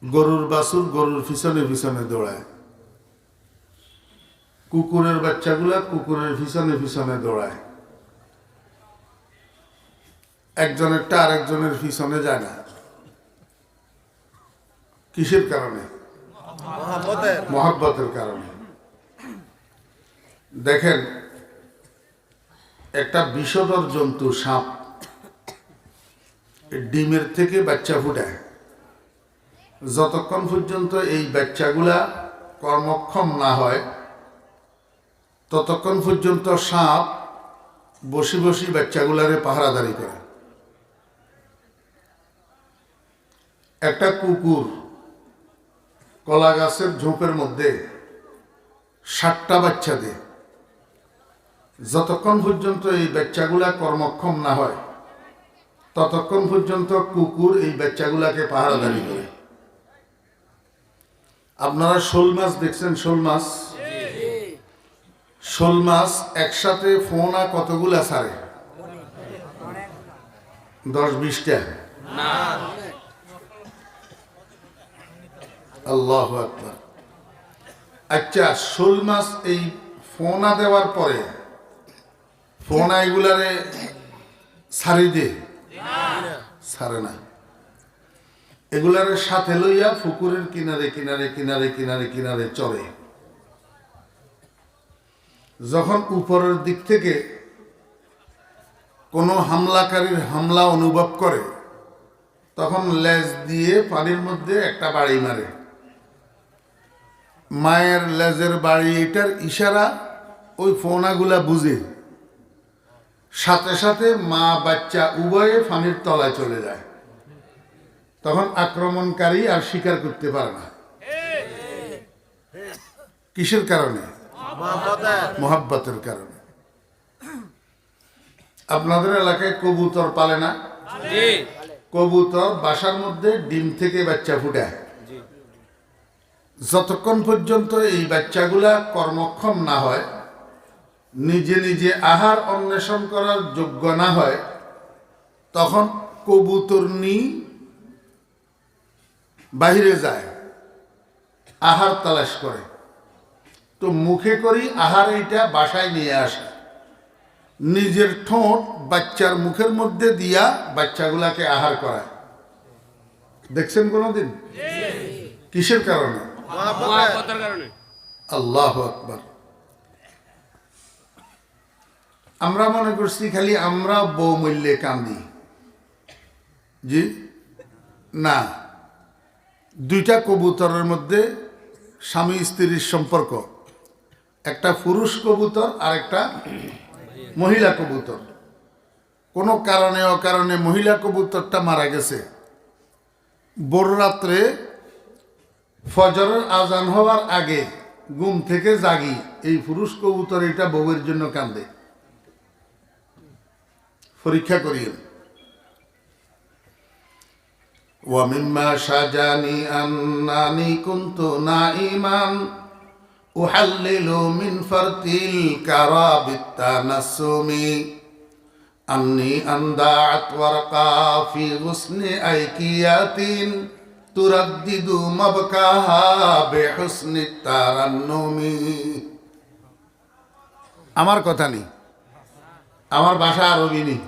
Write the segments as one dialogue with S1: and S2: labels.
S1: গরুর বাছুর গরুর পিছনে পিছনে দৌড়ায়, কুকুরের বাচ্চাগুলা কুকুরের পিছনে পিছনে দৌড়ায়, একজনেরটা আরেকজনের পিছনে যায় না। কিসের কারণে? মহব্বতের কারণে। দেখেন, একটা বিষধর জন্তু সাপ ডিমের থেকে বাচ্চা ফুটায়, যতক্ষণ পর্যন্ত এই বাচ্চাগুলা কর্মক্ষম না হয় ততক্ষণ পর্যন্ত সাপ বসে বসে বাচ্চাগুলারে পাহারাদারি করে। একটা কুকুর কলা গাছের ঝোপের মধ্যে 60টা বাচ্চা দেয়, যতক্ষণ পর্যন্ত এই বাচ্চাগুলা কর্মক্ষম না হয় ততক্ষণ পর্যন্ত কুকুর এই বাচ্চাগুলাকে পাহারাদারি করে। আপনারা শোল মাছ দেখছেন? শোল মাছ, শোল মাছ একসাথে ফোনা কতগুলা ছাড়ে? 10-20টা। আল্লাহু আকবার। আচ্ছা, শোল মাছ এই ফোনা দেওয়ার পরে ফোনা এগুলারে ছাড়ি দিয়ে ছাড়ে না, এগুলার সাথে লইয়া পুকুরের কিনারে কিনারে কিনারে কিনারে কিনারে চলে। যখন উপরের দিক থেকে কোনো হামলাকারীর হামলা অনুভব করে তখন লেজ দিয়ে পানির মধ্যে একটা বাড়ি মারে। মায়ের লেজের বাড়ি এটার ইশারা ওই ফোনাগুলা বুঝে, সাথে সাথে মা বাচ্চা উভয়ে পানির তলায় চলে যায়। তখন আক্রমণকারী আর শিকার করতে পারে না। কিসের কারণে? মহব্বতের কারণে। আপনাদের এলাকায় কবুতর পালে না? কবুতর বাসার মধ্যে ডিম থেকে বাচ্চা ফুটায়, যতক্ষণ পর্যন্ত এই বাচ্চাগুলা কর্মক্ষম না হয়, নিজে নিজে আহার অন্বেষণ করার যোগ্য না হয়, তখন কবুতর নিয়ে বাহিরে যায়, আহার তালাশ করে। তো মুখে করি আহার এইটা বাসায় নিয়ে আসে, নিজের ঠোঁট বাচ্চার মুখের মধ্যে দিয়া বাচ্চাগুলাকে আহার করায়। দেখছেন কোনদিন? কিসের কারণে? আল্লাহু আকবার। আমরা মনে করছি খালি আমরা বউ মূল্যে কান্দি। জি না, দুইটা কবুতরের মধ্যে স্বামী স্ত্রীর সম্পর্ক, একটা পুরুষ কবুতর আর একটা মহিলা কবুতর। কোনো কারণে অকারণে মহিলা কবুতরটা মারা গেছে। ভোর রাত্রে ফজরের আজান হওয়ার আগে ঘুম থেকে জাগি এই পুরুষ কবুতর এটা বউয়ের জন্য কান্দে। পরীক্ষা করিয়েন। وَمِمَّا شَجَانِي أَنَّنِي كُنْتُ نَائِمًا أُحَلِّلُ مِنْ فَرْطِ الْكَرَى بِالتَّنَسُّمِ أَنِّي أَنْدَعَتْ وَرْقَا فِي غُصْنِ أَيْكِيَةٍ تُرَدِّدُ مَبْكَاهَا بِحُسْنِ التَّرَنُّمِ। আমার কথা নেই, আমার ভাষা আরবি নেই।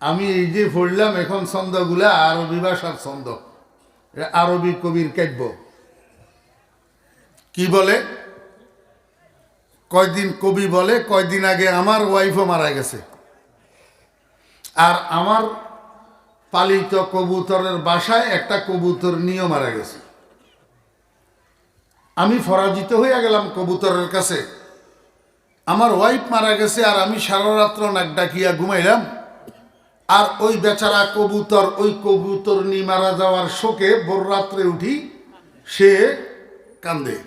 S1: আমি এই যে পড়লাম এখন ছন্দগুলা আরবি ভাষার ছন্দ, আরবি কবির কাব্য। কি বলে? কয়দিন কবি বলে কয়দিন আগে আমার ওয়াইফও মারা গেছে, আর আমার পালিত কবুতরের বাসায় একটা কবুতর নিয়েও মারা গেছে। আমি পরাজিত হয়ে গেলাম কবুতরের কাছে। আমার ওয়াইফ মারা গেছে আর আমি সারা রাত্র নাক ডাকিয়া ঘুমাইলাম, আর ওই বেচারা কবুতর ওই কবুতর নিয়ে মারা যাওয়ার শোকে ভোর রাত্রে উঠি সে কান্দে।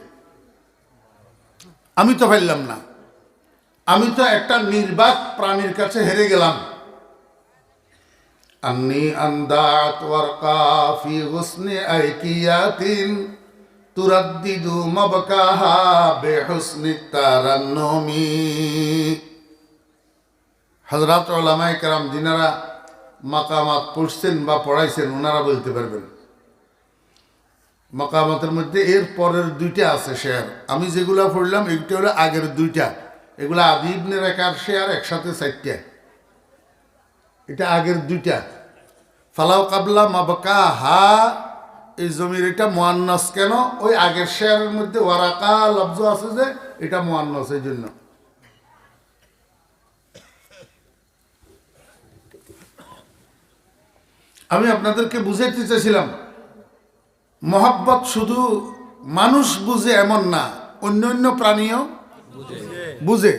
S1: আমি তো পারলাম না, আমি তো একটা নির্বাক প্রাণীর কাছে হেরে গেলাম। আন্নি আন্দাত ওয়ারকা ফি গুসনি আইকিয়াতিন তুরাদ্দিদু মাবকাহা বিহুসনি তারান্নুমি। হযরত উলামায়ে কেরাম যিনারা মাকামাত পড়ছেন বা পড়াইছেন ওনারা বলতে পারবেন। মাকামাতের মধ্যে এর পরের দুইটা আছে শেয়ার, আমি যেগুলা পড়লাম এইটা হলো আগের দুইটা, এগুলা আদি ইবনে রাকার শেয়ার একসাথে 4টা, এটা আগের দুইটা। ফালাও কাবলা মাবকা হা, এই জমির এটা মুয়ান্নাস কেন? ওই আগের শেয়ারের মধ্যে ওয়ারাকা লফজ আছে যে, এটা মুয়ান্নাস, এই জন্য। আমি আপনাদেরকে বুঝাইতে চাইছিলাম মহব্বত শুধু মানুষ বুঝে এমন না, অন্য অন্য প্রাণীও বুঝে।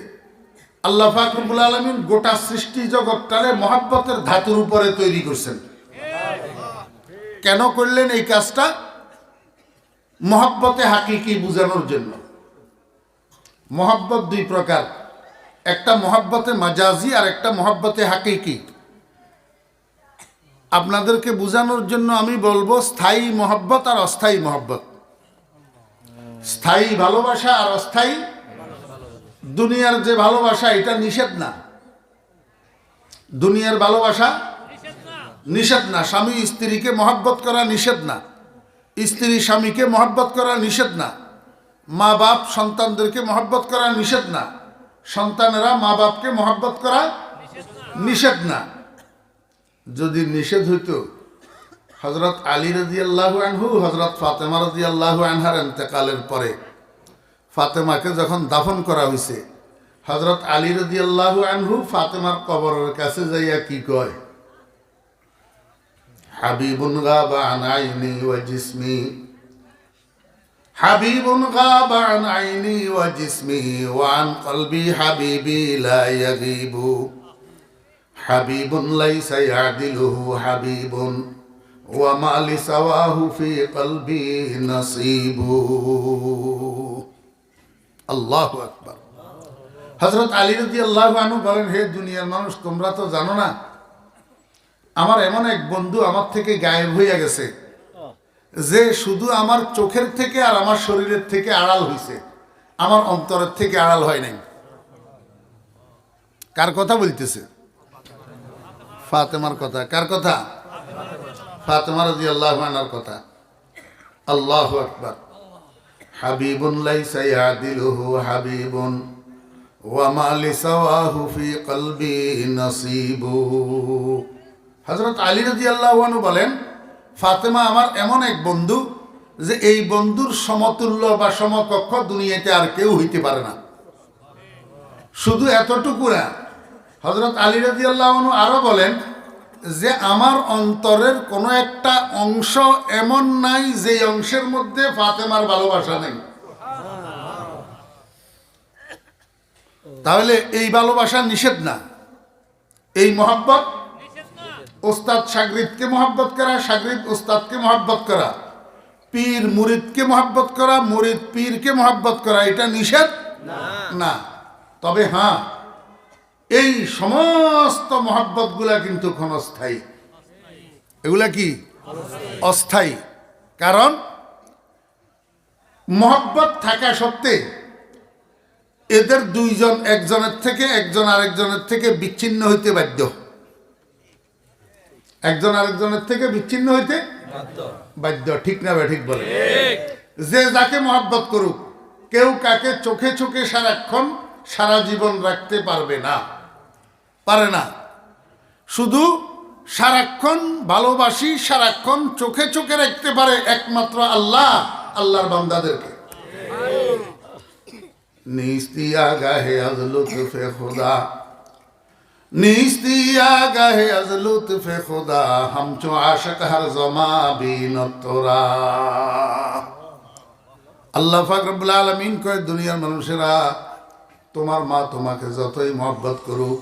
S1: আল্লাহ পাক রব্বুল আলামিন গোটা সৃষ্টি জগৎটারে মহব্বতের ধাতুর উপরে তৈরি করছেন। কেন করলেন এই কাজটা? মহব্বতে হাকিকি বুঝানোর জন্য। মহব্বত দুই প্রকার, একটা মহব্বতে মাজাজি আর একটা মহব্বতে হাকিকি। আপনাদেরকে বোঝানোর জন্য আমি বলবো স্থায়ী মহব্বত আর অস্থায়ী মহব্বত। স্থায়ী ভালোবাসা আর অস্থায়ী, দুনিয়ার যে ভালোবাসা এটা নিষেধ না, দুনিয়ার ভালোবাসা নিষেধ না। স্বামী স্ত্রীকে মহব্বত করা নিষেধ না, স্ত্রী স্বামীকে মহব্বত করা নিষেধ না, মা বাপ সন্তানদেরকে মহব্বত করা নিষেধ না, সন্তানেরা মা বাপকে মহব্বত করা নিষেধ না। যদি নিষেধ হইতো, হযরত আলী রাদিয়াল্লাহু আনহু হযরত ফাতেমা রাদিয়াল্লাহু আনহার ইন্তেকালের পরে ফাতেমাকে যখন দাফন করা হয়েছে, হযরত আলী রাদিয়াল্লাহু আনহু ফাতেমার কবরের কাছে যাইয়া কি কয়? হাবিবুন গাবা আন আইনি ওয়া জিসমি, হাবিবুন গাবা আন আইনি ওয়া জিসমি ওয়া আন কলবি হাবিবি লা ইয়াগিবু, হাবিবুন লাইসা ইয়াদিলুহু হাবিবুন ওয়া মা লিসাওয়াহু ফি কলবি নাসিবু। আল্লাহু আকবার। হযরত আলী রাদিয়াল্লাহু আনহু বলেন, হে দুনিয়ার মানুষ, তোমরা তো জানো না আমার এমন এক বন্ধু আমার থেকে গায়েব হইয়া গেছে, যে শুধু আমার চোখের থেকে আর আমার শরীরের থেকে আড়াল হইছে, আমার অন্তরের থেকে আড়াল হয় নাই। কার কথা বলতেছে? ফাতেমার কথা। কার কথা? ফাতেমা রাদিয়াল্লাহু আনহার কথা। আল্লাহু আকবার। হাবিবুন লাইসা ইয়াদিলুহু হাবিবুন ওয়া মা লিসাওয়াহু ফি কলবি নাসিবু। হযরত আলী রাদিয়াল্লাহু আনহু বলেন, ফাতেমা আমার এমন এক বন্ধু যে এই বন্ধুর সমতুল্য বা সমকক্ষ দুনিয়াতে আর কেউ হইতে পারে না। শুধু এতটুকু না, হযরত আলী রাদিয়াল্লাহু আনহু আরো বলেন যে আমার অন্তরের কোনো একটা অংশ এমন নাই যে অংশের মধ্যে ফাতেমার ভালোবাসা নেই। তাহলে এই ভালোবাসা নিষেধ না, এই মহব্বত। ওস্তাদ শাগরিদকে মহব্বত করা, শাগরিদ ওস্তাদকে মহব্বত করা, পীর মুরিদকে মহব্বত করা, মুরিদ পীরকে মহব্বত করা, এটা নিষেধ না। তবে হ্যাঁ, এই সমস্ত মহব্বত গুলা কিন্তু ক্ষণস্থায়ী। এগুলা কি? অস্থায়ী। কারণ মহব্বত থাকা সত্ত্বে এদের দুইজন একজনের থেকে একজন আরেকজনের থেকে বিচ্ছিন্ন হইতে বাধ্য, একজন আরেকজনের থেকে বিচ্ছিন্ন হইতে বাধ্য। ঠিক না? ঠিক বলে। যে যাকে মহব্বত করুক, কেউ কাকে চোখে চোখে সারাক্ষণ সারা জীবন রাখতে পারবে না, পারে না। শুধু সারাক্ষণ ভালোবাসি, সারাক্ষণ চোখে চোখে রাখতে পারে একমাত্র আল্লাহ, আল্লাহর বান্দাদেরকে। নিস্তিয়া গাহে আজ লুৎফে খুদা, নিস্তিয়া গাহে আজ লুৎফে খুদা, হাম চো আশিক হর জমা বিনত তোরা। আল্লাহ পাক রব্বুল আলামিন কয়, দুনিয়ার মানুষেরা, তোমার মা তোমাকে যতই মহব্বত করুক,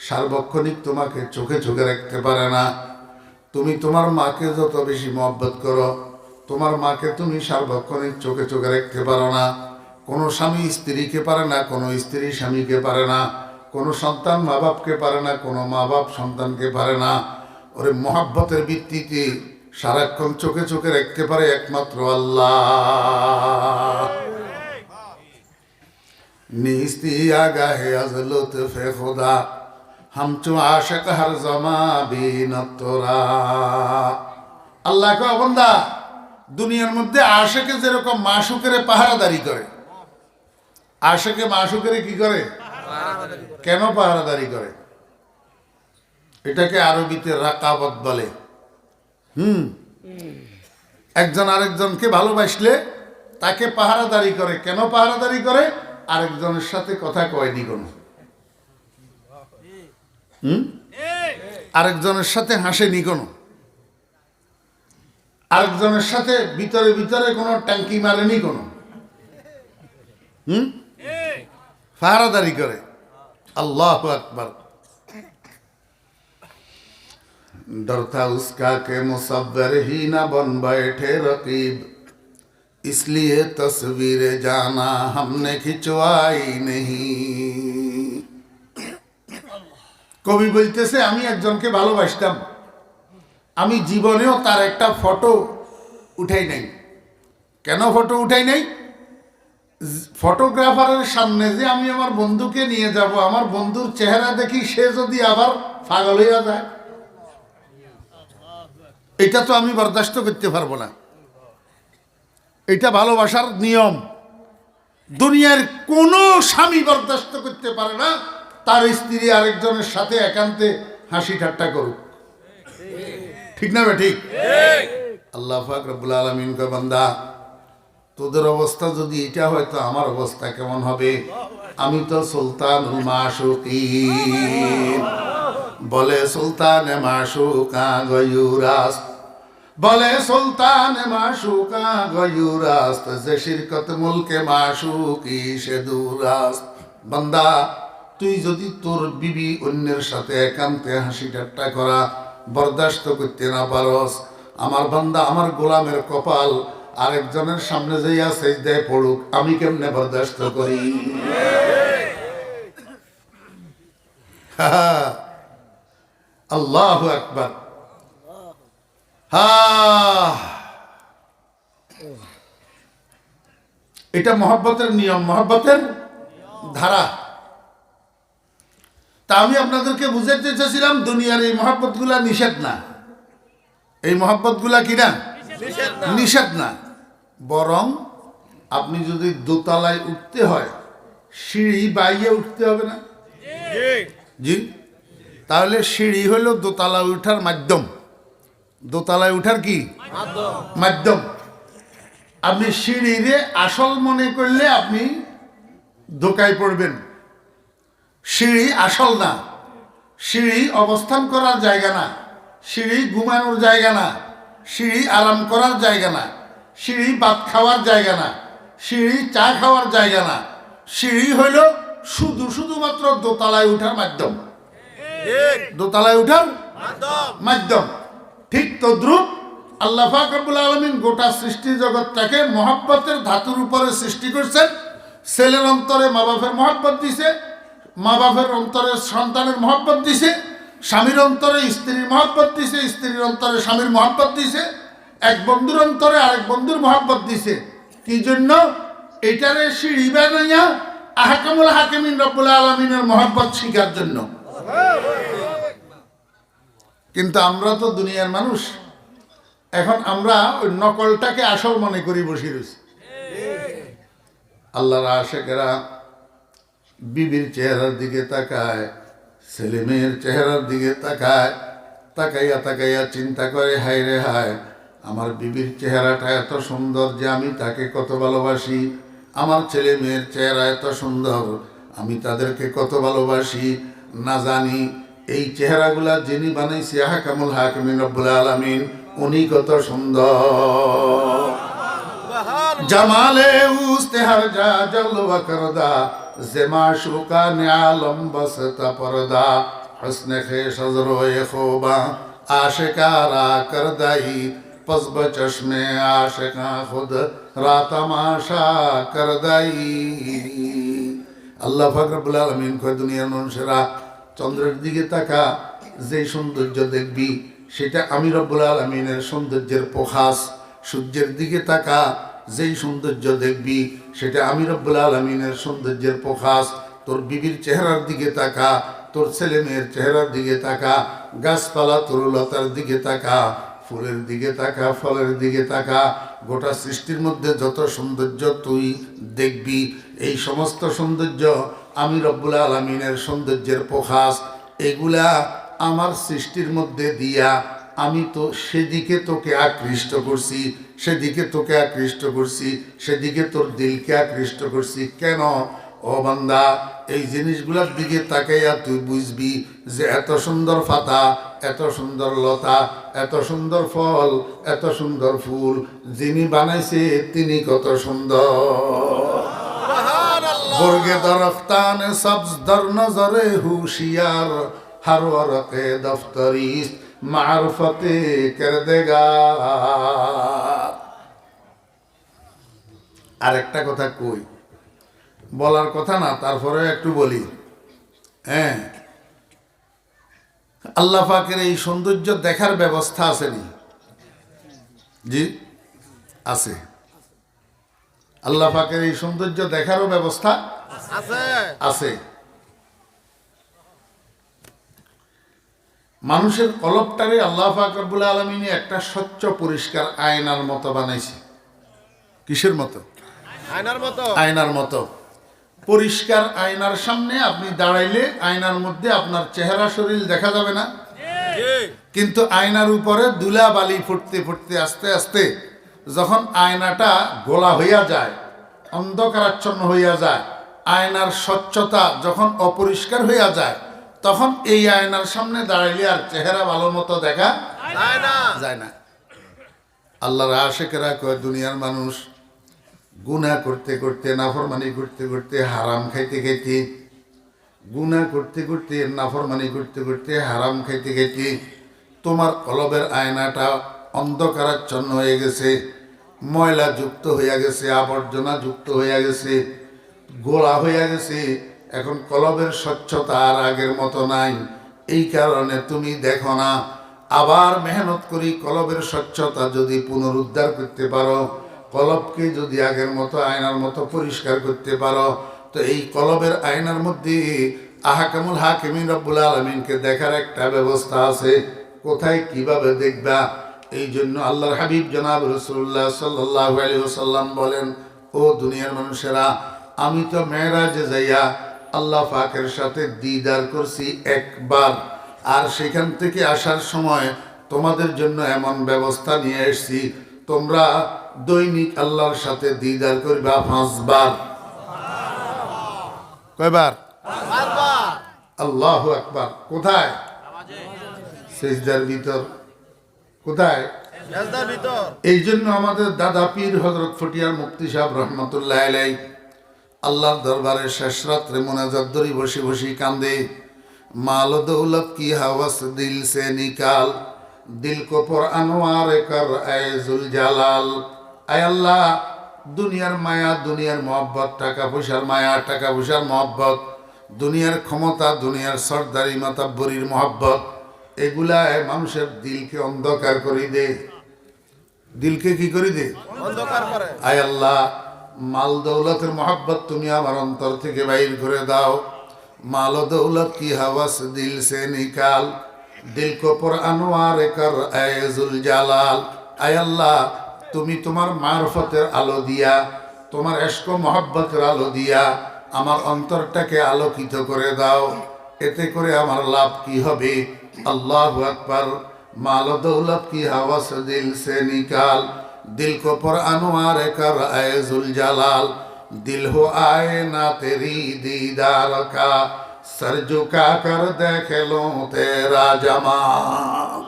S1: সার্বক্ষণিক তোমাকে চোখে চোখে রাখতে পারে না। তুমি তোমার মাকে যত বেশি মহব্বত করো, তোমার মাকে তুমি সার্বক্ষণিক চোখে চোখে রাখতে পারো না। কোনো স্বামী স্ত্রীকে পারে না, কোনো স্ত্রী স্বামীকে পারে না, কোনো সন্তান মা বাপকে পারে না, কোনো মা বাপ সন্তানকে পারে না। ওরে মহব্বতের ভিত্তিতে সারাক্ষণ চোখে চোখে রাখতে পারে একমাত্র আল্লাহ। নিস্তিয়া গাহে আজ লুৎফে খুদা, হাম চো আশিক হর জমা বিনত তোরা। আল্লাহ কয়, বান্দা, দুনিয়ার মধ্যে আশেকে যেরকম মাশুকের পাহারাদারি করে, আশেকে মাশুকের কি করে, কেন পাহারাদারি করে? এটাকে আরবিতে রাকাবত বলে। একজন আরেকজনকে ভালোবাসলে তাকে পাহারাদারি করে। কেন পাহারাদারি করে? আরেকজনের সাথে কথা কয়নি কোনো, আরেকজনের সাথে হাসেনি কোনো, আরেকজনের সাথে ভিতরে ভিতরে কোনো ট্যাঙ্কি মারেনি কোনো, পাহারাদারি করে। अल्लाह अकबर। डरता उसका के मुसव्विर ही न बन बैठे रकीब, इसलिए तस्वीर जाना हमने खिंचवाई नहीं। কবি বলতেছে আমি একজনকে ভালোবাসতাম, আমি জীবনেও তার একটা ফটো উঠাই নাই। কেন ফটো উঠাই নাই? ফটোগ্রাফারের সামনে যে আমি আমার বন্ধুকে নিয়ে যাব, আমার বন্ধুর চেহারা দেখি সে যদি আবার পাগল হইয়া যায়, এটা তো আমি বরদাস্ত করতে পারবো না। এটা ভালোবাসার নিয়ম। দুনিয়ার কোনো স্বামী বরদাস্ত করতে পারে না তার স্ত্রী আরেকজনের সাথে একান্তে হাসি ঠাট্টা করুক। ঠিক না বে ঠিক? আল্লাহ পাক রব্বুল আলামিন কয়, বান্দা তোদের অবস্থা যদি এটা হয় তো আমার অবস্থা কেমন হবে? আমি তো সুলতানুল মাশুকিন। বলে সুলতান মাশুকা গয়ুরাস, বলে সুলতান মাশুকা গয়ুরাস, যে শিরকত মুলকে মাশুকি সে দুরাস। বান্দা তুই যদি তোর বিবি অন্যের সাথে একান্তে হাসি ঠাট্টা করা বরদাস্ত করতে না পারস, আমার বান্দা আমার গোলামের কপাল আরেকজনের সামনে যাইয়া সেজদায় পড়ুক, আমি কেমনে বরদাস্ত করি? আল্লাহু আকবার। এটা মহব্বতের নিয়ম, মহব্বতের ধারা। তা আমি আপনাদেরকে বুঝাতে চেয়েছিলাম দুনিয়ার এই মহব্বত গুলা নিষেধ না। এই মহব্বত গুলা কি না? নিষেধ না। বরং আপনি যদি দোতলায় উঠতে হয় সিঁড়ি বাইয়ে উঠতে হবে না? জি। তাহলে সিঁড়ি হলো দোতলায় উঠার মাধ্যম। দোতলায় উঠার কি মাধ্যম? আপনি সিঁড়িরে আসল মনে করলে আপনি ধোকায় পড়বেন। সিঁড়ি আসল না, সিঁড়ি অবস্থান করার জায়গা না, সিঁড়ি ঘুমানোর জায়গা না, সিঁড়ি আরাম করার জায়গা না, সিঁড়ি ভাত খাওয়ার জায়গা না, সিঁড়ি চা খাওয়ার জায়গা না। সিঁড়ি হইল শুধুমাত্র দোতলায় উঠার মাধ্যম। দোতলায় উঠার মাধ্যম। ঠিক তদ্রুপ আল্লাহ পাক রব্বুল আলামিন গোটা সৃষ্টি জগৎটাকে মহব্বতের ধাতুর উপরে সৃষ্টি করছেন। ছেলের অন্তরে মা বাপের মহব্বত দিছে, মা বাপের অন্তরে সন্তানের মহব্বত দিছে, স্বামীর অন্তরে স্ত্রীর মহব্বত দিছে, স্ত্রীর অন্তরে স্বামীর মহব্বত দিছে, এক বন্ধুর অন্তরে আরেক বন্ধুর মহব্বত দিছে। কি জন্য? এটারে সিঁড়ি বানাইয়া আহকামুল হাকিমিন রব্বুল আলামিনের মহব্বত শিখার জন্য। কিন্তু আমরা তো দুনিয়ার মানুষ, এখন আমরা ওই নকলটাকে আসল মনে করি বসে রয়েছি। আল্লাহর আশিকেরা বিবির চেহারার দিকে তাকায়, ছেলে মেয়ের চেহারার দিকে তাকায়, তাকাইয়া তাকাইয়া চিন্তা করে, হায় রে হায়, আমার বিবির চেহারাটা এত সুন্দর যে আমি তাকে কত ভালোবাসি, আমার ছেলে মেয়ের চেহারা এত সুন্দর আমি তাদেরকে কত ভালোবাসি। না জানি এই চেহারাগুলা যিনি বানাইছে আহকামুল হাকিমিন রব্বুল আলামিন, উনি কত সুন্দর। জামালে উস্তে হর যা জলওয়া করদা, যে মাশুকা নে আলম বসতা পরদা, হুসনে খে সজরোয়ে খোবা আশিকারা করদাই, পসব চশমে আশিকা খুদ রা তামাশা করদাই। আল্লাহ পাক রব্বুল আলামিন কয়, দুনিয়ার মানুষেরা চন্দ্রের দিকে তাকা, যে সৌন্দর্য দেখবি সেটা আমি রব্বুল আলামিনের সৌন্দর্যের প্রকাশ। সূর্যের দিকে তাকা, যেই সৌন্দর্য দেখবি সেটা আমি রব্বুল আলামিনের সৌন্দর্যের প্রকাশ। তোর বিবির চেহারার দিকে তাকা, তোর ছেলে মেয়ের চেহারার দিকে তাকা, গাছপালা তরুলতার দিকে তাকা, ফুলের দিকে তাকা, ফলের দিকে তাকা, গোটা সৃষ্টির মধ্যে যত সৌন্দর্য তুই দেখবি, এই সমস্ত সৌন্দর্য আমি রব্বুল আলামিনের সৌন্দর্যের প্রকাশ। এগুলা আমার সৃষ্টির মধ্যে দিয়া আমি তো সেদিকে তোকে আকৃষ্ট করছি, সেদিকে তোকে আকৃষ্ট করছি, সেদিকে তোর দিলকে আকৃষ্ট করছি। কেন? ও বান্দা, এই জিনিসগুলোর দিকে তাকাইয়া তুই বুঝবি যে এত সুন্দর পাতা, এত সুন্দর লতা, এত সুন্দর ফল, এত সুন্দর ফুল, যিনি বানাইছে তিনি কত সুন্দর। বর্গে দরফতান সবজ দর নজরে হুশিয়ার, হর ওরকে দফতরিস মারফতে কর দেগা। আরেকটা কথা কই, বলার কথা না, তারপরে একটু বলি। হ্যাঁ, আল্লাহ পাকের এই সৌন্দর্য দেখার ব্যবস্থা আসেনি? জি আছে। আল্লাহ পাকের এই সৌন্দর্য দেখারও ব্যবস্থা আছে। মানুষের কলবটারে আল্লাহ পাক রব্বুল আলামিন একটা স্বচ্ছ পরিষ্কার আয়নার মতো বানাইছে। কিসের মতো? আয়নার মতো। আয়নার মতো পরিষ্কার আয়নার সামনে আপনি দাঁড়াইলে আয়নার মধ্যে আপনার চেহারা শরীর দেখা যাবে না, কিন্তু আয়নার উপরে ধুলা বালি ফুটতে ফুটতে আস্তে আস্তে যখন আয়নাটা গোলা হইয়া যায়, অন্ধকারাচ্ছন্ন হইয়া যায়, আয়নার স্বচ্ছতা যখন অপরিষ্কার হইয়া যায়, তখন এই আয়নার সামনে দাঁড়াইলে আর চেহারা ভালো মতো দেখা যায় না। আল্লাহর আশিকেরা কয়, দুনিয়ার মানুষ গুনাহ করতে করতে, নাফরমানি করতে করতে, হারাম খাইতে খাইতে, গুনাহ করতে করতে, নাফরমানি করতে করতে, হারাম খাইতে খাইতে তোমার কলবের আয়নাটা অন্ধকারাচ্ছন্ন হয়ে গেছে, ময়লা যুক্ত হইয়া গেছে, আবর্জনা যুক্ত হইয়া গেছে, গোলা হইয়া গেছে। এখন কলবের স্বচ্ছতা আর আগের মতো নাই। এই কারণে তুমি দেখো না, আবার মেহনত করি কলবের স্বচ্ছতা যদি পুনরুদ্ধার করতে পারো, কলবকে যদি আগের মতো আয়নার মতো পরিষ্কার করতে পারো, তো এই কলবের আয়নার মধ্যে আহকামুল হাকিমিন রব্বুল আলামিনকে দেখার একটা ব্যবস্থা আছে। কোথায় কিভাবে দেখবা? এই জন্য আল্লাহর হাবিব জনাব রাসূলুল্লাহ সাল্লাল্লাহু আলাইহি ওয়াসাল্লাম বলেন, ও দুনিয়ার মানুষেরা, আমি তো মেরাজে যাইয়া আল্লাহ পাকের সাথে দিদার করছি একবার, আর সেখান থেকে আসার সময় তোমাদের জন্য এমন ব্যবস্থা নিয়ে এসেছি, তোমরা দৈনিক আল্লাহর সাথে দিদার করবা 5 বার। কয়বার? আল্লাহু আকবার। কোথায়? সিজদার ভিতর। কোথায়? সিজদার ভিতর। এই জন্য আমাদের দাদা পীর হযরত ফটিয়ার মুফতি সাহেব রহমাতুল্লাহ আলাইহি আল্লাহর দরবারে শেষ রাত্রে মুনাজাত ধরি বসে বসে কান্দে, মাল দৌলত কি হাওয়াস দিল সে নিকাল, দিল কো পর আনোয়ার কর এ জুল জালাল। আয় আল্লাহ, দুনিয়ার মায়া, দুনিয়ার মহব্বত, টাকা পয়সার মায়া, টাকা পয়সার মহব্বত, দুনিয়ার ক্ষমতা, দুনিয়ার সরদারি মাতাব্বরির মহব্বত, এগুলা মানুষের দিলকে অন্ধকার করে দে। দিলকে কি করে দে? অন্ধকার করে। আয় আল্লাহ, মাল দৌলতের মহব্বত তুমি আমার অন্তর থেকে বাইর করে দাও। মাল দৌলত কি হাওয়াস দিল সে নিকাল, দিল কো পর আনোয়ার কর এ জুল জালাল। আয় আল্লাহ, তুমি তোমার মারফতের আলো দিয়া, তোমার ইশক ও মহব্বতের আলো দিয়া আমার অন্তরটাকে আলোকিত করে দাও। এতে করে আমার লাভ কি হবে? আল্লাহু আকবার। মাল দৌলত কি হাওয়াস দিল সে নিকাল, दिल को पर अनवार कर ऐ जुल जलाल, दिल हो आए ना तेरी दीदार का, सर झुका कर देख लो तेरा जमाल।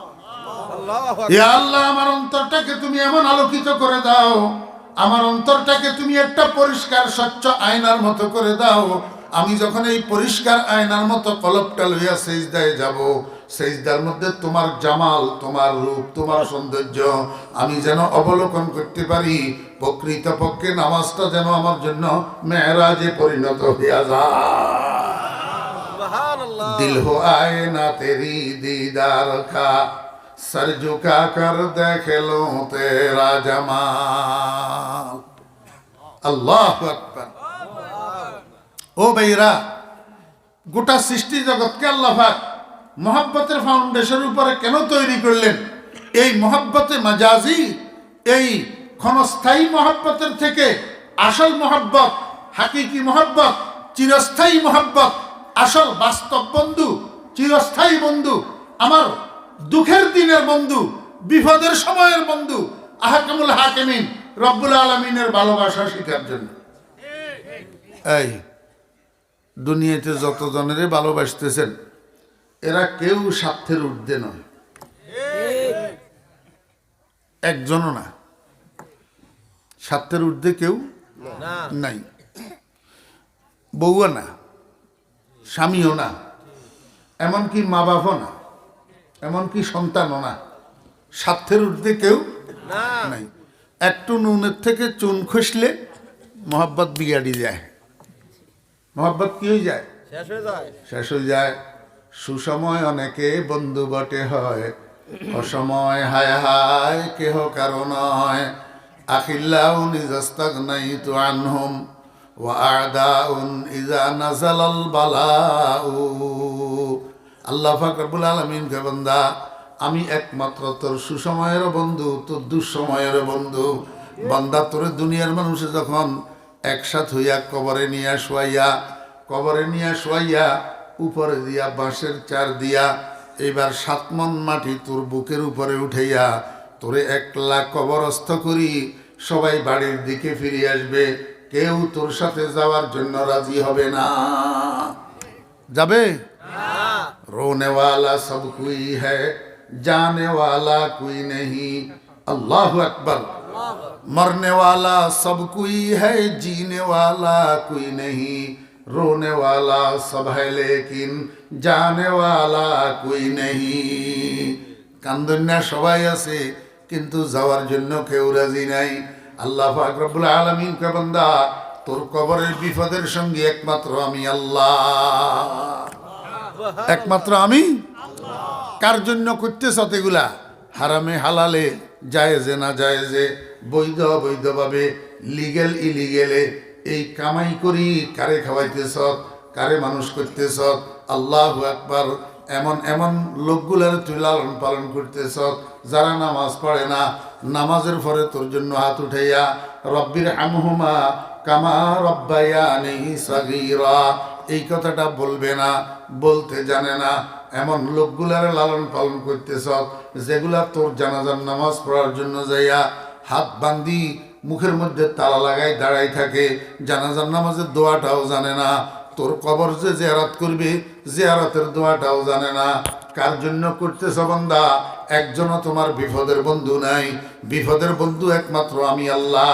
S1: या अल्लाह, আমার অন্তরটাকে তুমি এমন আলোকিত করে দাও, আমার অন্তরটাকে তুমি একটা পরিষ্কার স্বচ্ছ আয়নার মতো করে দাও। আমি যখন এই পরিষ্কার আয়নার মতো কলবটা লইয়া সিজদায় যাব, সিজদার মধ্যে তোমার জামাল, তোমার রূপ, তোমার সৌন্দর্য আমি যেন অবলোকন করতে পারি। প্রকৃতপক্ষে নামাজটা যেন আমার জন্য মেরাজে পরিণত হইয়া যায়। সুবহানাল্লাহ। দিল হো আয়ে না তেরি দীদার কা, সর ঝুকা কর দেখ লো তেরা জামাল। আল্লাহু আকবার। ও ভাইরা, গোটা সৃষ্টি জগৎকে আল্লাহ পাক মহব্বতের ফাউন্ডেশনের উপরে কেন তৈরি করলেন? এই মহব্বতে মাজাজি, এই ক্ষণস্থায়ী মহব্বতের থেকে আসল মহব্বত, হাকিকি মহব্বত, চিরস্থায়ী মহব্বত, আসল বাস্তব বন্ধু, চিরস্থায়ী বন্ধু, আমার দুঃখের দিনের বন্ধু, বিপদের সময়ের বন্ধু, আহকামুল হাকিমিন রব্বুল আলামিনের ভালোবাসা শিখার জন্য। এই দুনিয়াতে যত জনেরে ভালোবাসতেছেন এরা কেউ স্বার্থের ঊর্ধ্বে নয়, একজনও না, স্বার্থের ঊর্ধ্বে কেউ নাই। বউও না, স্বামীও না, এমনকি মা বাবাও না, এমনকি সন্তানও না, স্বার্থের ঊর্ধ্বে কেউ নাই। একটু নুনের থেকে চুন খসলে মোহাব্বত বিগাড়ি যায়, মোহাব্বত কি হয়ে যায়? শেষ হয়ে যায়। সুসময় অনেকে বন্ধু বটে হয়, অসময় হায় হায় কেহ কারো নয়। আখিল্লাউন ইজাস্তাগনাইতু আনহুম ওয়া আ'দাউন ইজা নাযালাল বালাউ। আল্লাহ পাক রব্বুল আলামিন কে বান্দা, আমি একমাত্র তোর সুসময়ের বন্ধু, তোর দুঃসময়ের বন্ধু। বান্দা তোরে দুনিয়ার মানুষে যখন একসাথ হইয়া কবরে নিয়ে শোয়াইয়া উপরে দিয়া বাঁশের চার দিয়া এইবার 7 মণ মাটি তোর বুকের উপরে উঠাইয়া তোরে একলা কবরস্থ করি, সবাই বাড়ির দিকে ফিরে আসবে, কেউ তোর সাথে যাওয়ার জন্য রাজি হবে না। যাবে? रोने वाला सब कोई है, जाने वाला कोई नहीं। अल्लाह अकबर। मरने वाला सब कोई है, जीने वाला कोई नहीं। रोने वाला सब है लेकिन जाने वाला कोई नहीं। কান্দন্যা সবাই আছে কিন্তু যাওয়ার জন্য কেউ রাজি নাই। আল্লাহ পাক রব্বুল আলামিন কে বান্দা, তোর কবরের বিপদের সঙ্গে একমাত্র আমি আল্লাহ, একমাত্র আমি। কার জন্য করতেছ এগুলা? হারামে হালালে, জায়েজে না জায়েজে, বৈধ অবৈধভাবে, লিগেল ইলিগেলে এই কামাই করি কারে খাওয়াইতেছ, কারে মানুষ করতেছ? আল্লাহু আকবার। এমন এমন লোকগুলার তুই লালন পালন করতেছ যারা নামাজ পড়ে না, নামাজের পরে তোর জন্য হাত উঠাইয়া রব্বির হামহুমা কামা রব্বায়ানি সাগীরা এই কথাটা বলবে না, বলতে জানে না, এমন লোকগুলার লালন পালন করতেছ যেগুলা তোর জানাজার নামাজ পড়ার জন্য যাইয়া হাত বান্ধি মুখের মধ্যে তালা লাগাই দাঁড়াই থাকে, জানাজার নামাজের দোয়াটাও জানে না, তোর কবর যে জিয়ারত করবে জিয়ারতের দোয়াটাও জানে না। কার জন্য করতেছ বান্দা? একজনও তোমার বিপদের বন্ধু নাই, বিপদের বন্ধু একমাত্র আমি আল্লাহ।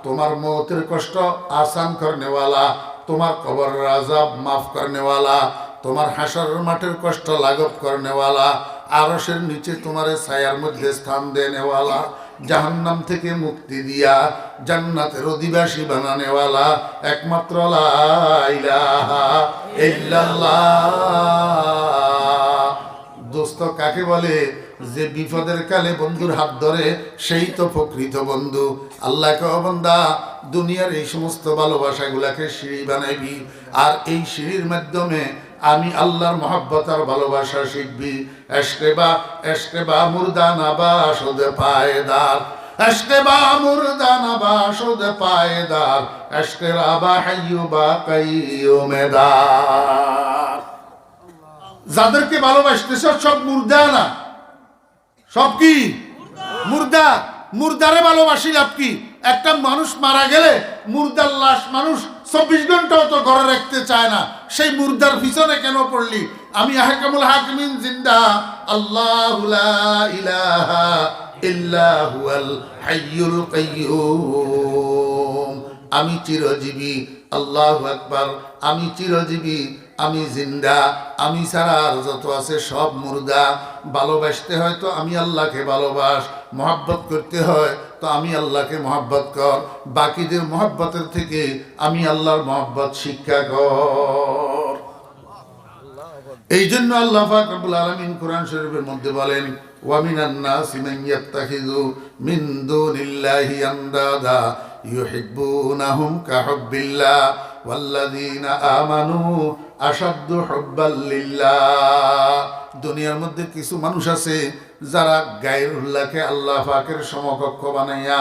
S1: তোমার মৌতের কষ্ট আসান করনেওয়ালা, তোমার কবরের আযাব মাফ করনেওয়ালা, তোমার হাসরের মাঠের কষ্ট লাঘব করনেওয়ালা, আরশের নিচে তোমার ছায়ার মধ্যে স্থান দেনেওয়ালা, জাহান্নাম থেকে মুক্তি দিয়া জান্নাতের অধিবাসী বানানেওয়ালা একমাত্র লা ইলাহা ইল্লাল্লাহ। দোস্ত কাকে বলে? যে বিপদের কালে বন্ধুর হাত ধরে, সেই তো প্রকৃত বন্ধু। আল্লাহকে বান্দা, দুনিয়ার এই সমস্ত ভালোবাসাগুলাকে সিঁড়ি বানাইবি, আর এই সিঁড়ির মাধ্যমে আমি আল্লাহর মহব্বত আর ভালোবাসা শিখবি। এশকে বা মুর্দানা বা শুধু পায়দার, এশকে বা মুর্দানা বা শুধু পায়দার, এশকে রাবা হাইয়ু বা কাইয়ুমেদার। যাদেরকে ভালোবাসতেছ সব মুর্দা না, সব কি মুর্দা। মুর্দারে ভালোবাসি লাভ কি? একটা মানুষ মারা গেলে মুর্দার লাশ মানুষ 24 ঘন্টাও তো ঘরে রাখতে চায় না, সেই মুর্দার পিছনে কেন পড়লি? আমি আহকামুল হাকিমিন জিন্দা, আল্লাহু লা ইলাহা ইল্লা হুয়াল হাইয়ুল কাইয়্যুম। আমি চিরজীবী, আল্লাহু আকবার। আমি চিরজীবী, আমি জিন্দা, আমি ছাড়া আর যত আছে সব মুর্দা। ভালোবাসতে হয় তো আমি আল্লাহকে ভালোবাস, মহব্বত করতে হয় তো আমি আল্লাহকে মহব্বত কর, বাকিদের মহব্বতের থেকে আমি আল্লাহর মহব্বত শিক্ষা কর। এই জন্য আল্লাহ পাক রব্বুল আলামিন কোরআন শরীফের মধ্যে বলেন, ওয়া মিনান নাসি মান ইয়াত্তাখিযু মিন দুনিল্লাহি আনদাদা ইউহিব্বুনাহুম কাহুব্বিল্লাহ ওয়াল্লাযীনা আমানু আশাদ্দু হুব্বাল লিল্লাহ। দুনিয়ার মধ্যে কিছু মানুষ আছে যারা গায়রুল্লাহকে আল্লাহ পাকের সমকক্ষ বানাইয়া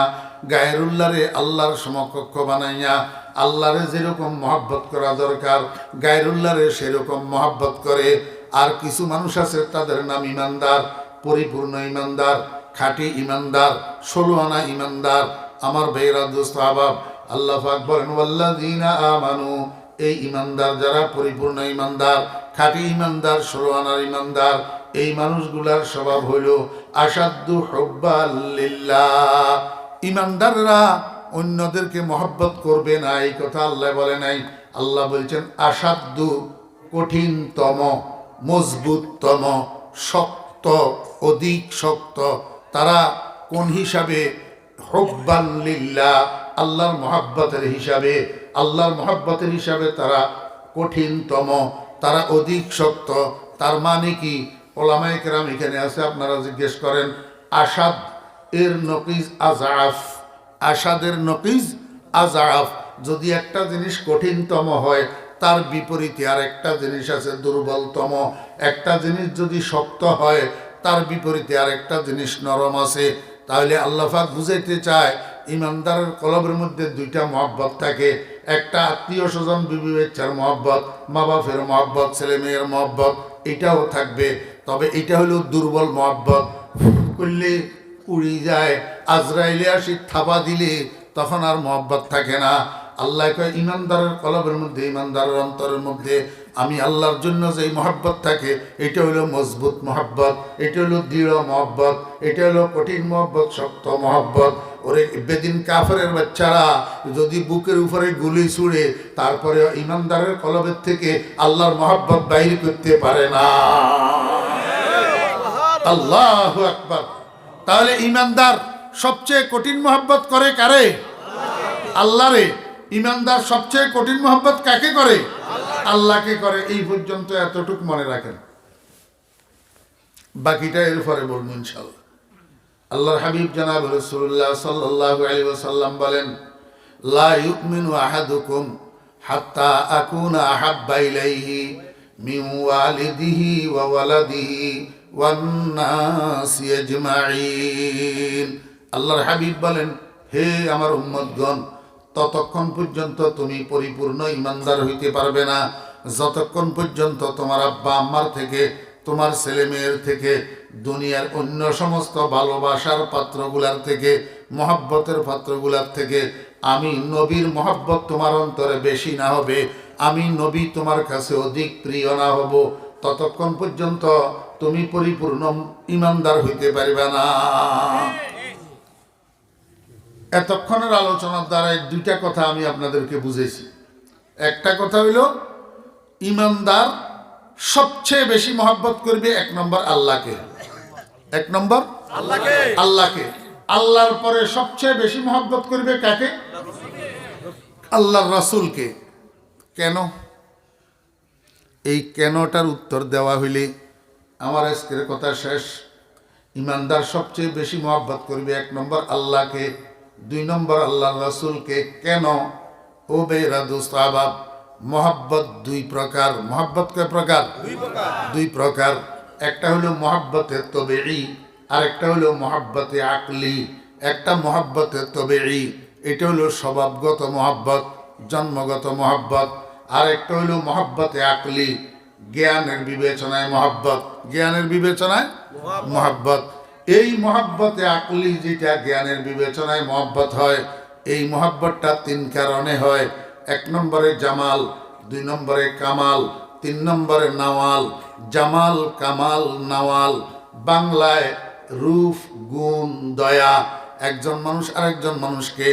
S1: গায়রুল্লাহরে আল্লাহর সমকক্ষ বানাইয়া আল্লাহরে যেরকম মহব্বত করা দরকার গায়রুল্লাহরে সেরকম মহব্বত করে। আর কিছু মানুষ আছে তাদের নাম ইমানদার, পরিপূর্ণ ইমানদার, খাঁটি ইমানদার, 16 আনা ইমানদার। আমার ভাইরা দোস্ত আহবাব, আল্লাহ পাক বলেন ওয়াল্লাযীনা আমানু, এই ইমানদার যারা পরিপূর্ণ ইমানদার, খাঁটি ইমানদার, 16 আনার ইমানদার, এই মানুষগুলার স্বভাব হইল আসাদ্দু হুব্বাল লিল্লাহ। ইমানদাররা অন্যদেরকে মহব্বত করবে না, এই কথা আল্লাহ বলে নাই। আল্লাহ বলছেন আসাদ্দু, কঠিনতম, মজবুততম, শক্ত, অধিক শক্ত। তারা কোন হিসাবে? হুব্বাল লিল্লাহ, আল্লাহর মহব্বতের হিসাবে। আল্লাহর মহব্বতের হিসাবে তারা কঠিনতম, তারা অধিক শক্ত। তার মানে কি? ওলামায়ে কেরাম এখানে আছে, আপনারা জিজ্ঞেস করেন। আসাদ এর নকিজ আজাফ, আসাদের নকিজ আজাফ। যদি একটা জিনিস কঠিনতম হয় তার বিপরীতে আর একটা জিনিস আছে দুর্বলতম। একটা জিনিস যদি শক্ত হয় তার বিপরীতে আর একটা জিনিস নরম আছে। তাহলে আল্লাহ পাক বুঝাইতে চায় ইমানদারের কলবের মধ্যে দুইটা মহব্বত থাকে। একটা আত্মীয় স্বজন বিবি বাচ্চার মহব্বত, মা বাপের মহব্বত, ছেলে মেয়ের মহব্বত, এটাও থাকবে। তবে এটা হলো দুর্বল মহব্বত, করলে উড়ি যায়। আজরাইলে আসি থাবা দিলে তখন আর মহব্বত থাকে না। আল্লাহ কয় ইমানদারের কলবের মধ্যে, ইমানদারের অন্তরের মধ্যে আমি আল্লাহর জন্য যেই মহব্বত থাকে এটা হলো মজবুত মহব্বত, এটা হলো দৃঢ় মহব্বত, এটা হলো কঠিন মহব্বত, শক্ত মহব্বত। ওরে বেদিন কাফেরের বাচ্চারা যদি বুকের উপরে গুলি ছুড়ে তারপরে ইমানদারের কলবের থেকে আল্লাহর মহব্বত বাইর করতে পারে না। আল্লাহু আকবার। তাহলে ইমানদার সবচেয়ে কঠিন মহব্বত করে কারে? আল্লাহরে। ইমানদার সবচেয়ে কঠিন মহব্বত কাকে করে? আল্লাহকে করে। এই পর্যন্ত এতটুক মনে রাখেন, বাকিটা এরপরে বলবো ইনশাআল্লাহ। আল্লাহর হাবিব জনাব রাসূলুল্লাহ সাল্লাল্লাহু আলাইহি ওয়াসাল্লাম বলেন, লা ইউমিনু আহাদুকুম হাত্তা আকুনা আহাব্বা ইলাইহি মিন ওয়ালিদিহি ওয়া ওয়ালাদিহি ওয়ান নাসি আজমাইন। আল্লাহর হাবিব বলেন, হে আমার উম্মতগণ, ততক্ষণ পর্যন্ত তুমি পরিপূর্ণ ইমানদার হইতে পারবে না যতক্ষণ পর্যন্ত তোমার আব্বা আম্মার থেকে, তোমার ছেলে মেয়ের থেকে, দুনিয়ার অন্য সমস্ত ভালোবাসার পাত্রগুলার থেকে, মহব্বতের পাত্রগুলার থেকে আমি নবীর মহব্বত তোমার অন্তরে বেশি না হবে, আমি নবী তোমার কাছে অধিক প্রিয় না হব, ততক্ষণ পর্যন্ত তুমি পরিপূর্ণ ইমানদার হইতে পারবে না। এতক্ষণের আলোচনার দ্বারা দুইটা কথা আমি আপনাদেরকে বুঝেছি। একটা কথা হইল ইমানদার সবচেয়ে বেশি মহব্বত করবে 1 নম্বর আল্লাহকে, 1 নম্বর আল্লাহকে। আল্লাহর পরে সবচেয়ে বেশি মহব্বত করবে কাকে? আল্লাহর রাসূলকে। কেন? এই কেনটার উত্তর দেওয়া হইলে আমার আজকের কথা শেষ। ইমানদার সবচেয়ে বেশি মহব্বত করবে 1 নম্বর আল্লাহকে, 2 নম্বর আল্লাহর রাসূলকে। কেন? ও বেরা দোস্ত আহবাব, মহব্বত 2 প্রকার। মহব্বত কয় প্রকার? 2 প্রকার। একটা হলো মহব্বতে তবেঈ, আর একটা হলো মহব্বতে আকলি। একটা মহব্বতে তবেঈ, এটা হলো স্বভাবগত মহব্বত, জন্মগত মহব্বত। আর একটা হলো মহব্বতে আকলি, জ্ঞানের বিবেচনায় মহব্বত, জ্ঞানের বিবেচনায় মহব্বত। এই মহব্বতে আকলি যেটা জ্ঞানের বিবেচনায় মহব্বত হয়, এই মহব্বতটা 3 কারণে হয়। 1 নম্বরে জামাল, 2 নম্বরে কামাল, 3 নম্বরে নাওয়াল। জামাল, কামাল, নাওয়াল, বাংলায় রূপ, গুণ, দয়া। একজন মানুষ আরেকজন মানুষকে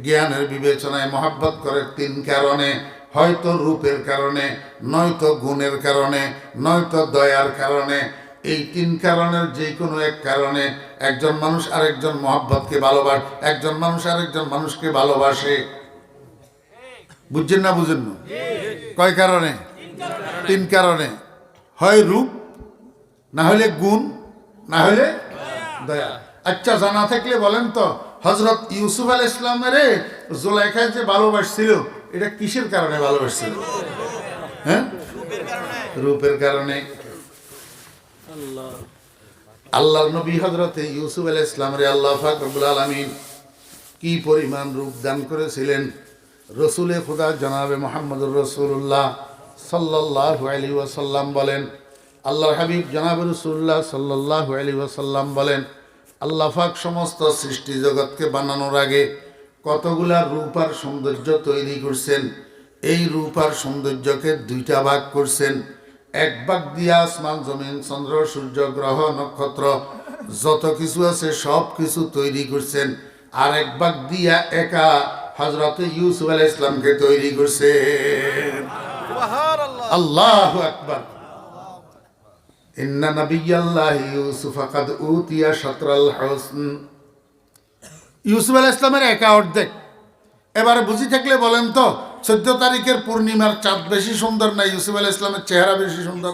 S1: জ্ঞানের বিবেচনায় মহব্বত করে 3 কারণে। হয়তো রূপের কারণে, নয়তো গুণের কারণে, নয়তো দয়ার কারণে। এই 3 কারণের যে কোনো এক কারণে একজন মানুষ আরেকজন মহব্বতকে ভালোবাসে, একজন মানুষ আরেকজন মানুষকে ভালোবাসে। বুঝছেন না? বুঝেন না? কয় কারণে? 3 কারণে। হয় রূপ, না হলে গুণ, না হলে দয়া। আচ্ছা, জানা থাকলে বলেন তো, হযরত ইউসুফ আলাইহিস সালামের জুলাইখা যে ভালোবাসছিল, এটা কিসের কারণে ভালোবাসছিল? হ্যাঁ, রূপের কারণে। আল্লাহর নবী হযরত ইউসুফ আলাইহিস সালামের আল্লাহ পাক রব্বুল আলামিন কি পরিমাণ রূপ দান করেছিলেন। রসুলে খুদা জনাবে মোহাম্মদুর রসুল্লাহ সাল্লাল্লাহু আলাইহি ওয়াসাল্লাম বলেন, আল্লাহর হাবিব জনাবে রসুল্লাহ সাল্লাল্লাহু আলাইহি ওয়াসাল্লাম বলেন, আল্লাহ পাক সমস্ত সৃষ্টি জগৎকে বানানোর আগে কতগুলা রূপ আর সৌন্দর্য তৈরি করছেন। এই রূপ আর সৌন্দর্যকে দুইটা ভাগ করছেন। এক ভাগ দিয়া আসমান জমিন চন্দ্র সূর্য গ্রহ নক্ষত্র যত কিছু আছে সব কিছু তৈরি করছেন। আর এক ভাগ দিয়া একা হযরত ইউসুফ আলাইহিস সালামকে তৈরি করছেন। আল্লাহু আকবার। ইন্না নাবিয়াল্লাহি ইউসুফ কাদ উতিয়া শাতরাল হুসন। ইউসুফ আলাইহিস সালামের একা অর্ধেক। এবারে বুঝি থাকলে বলেন তো, 14 তারিখের পূর্ণিমার চাঁদ বেশি সুন্দর না ইউসুফ আলাইহিস সালামের চেহারা বেশি সুন্দর?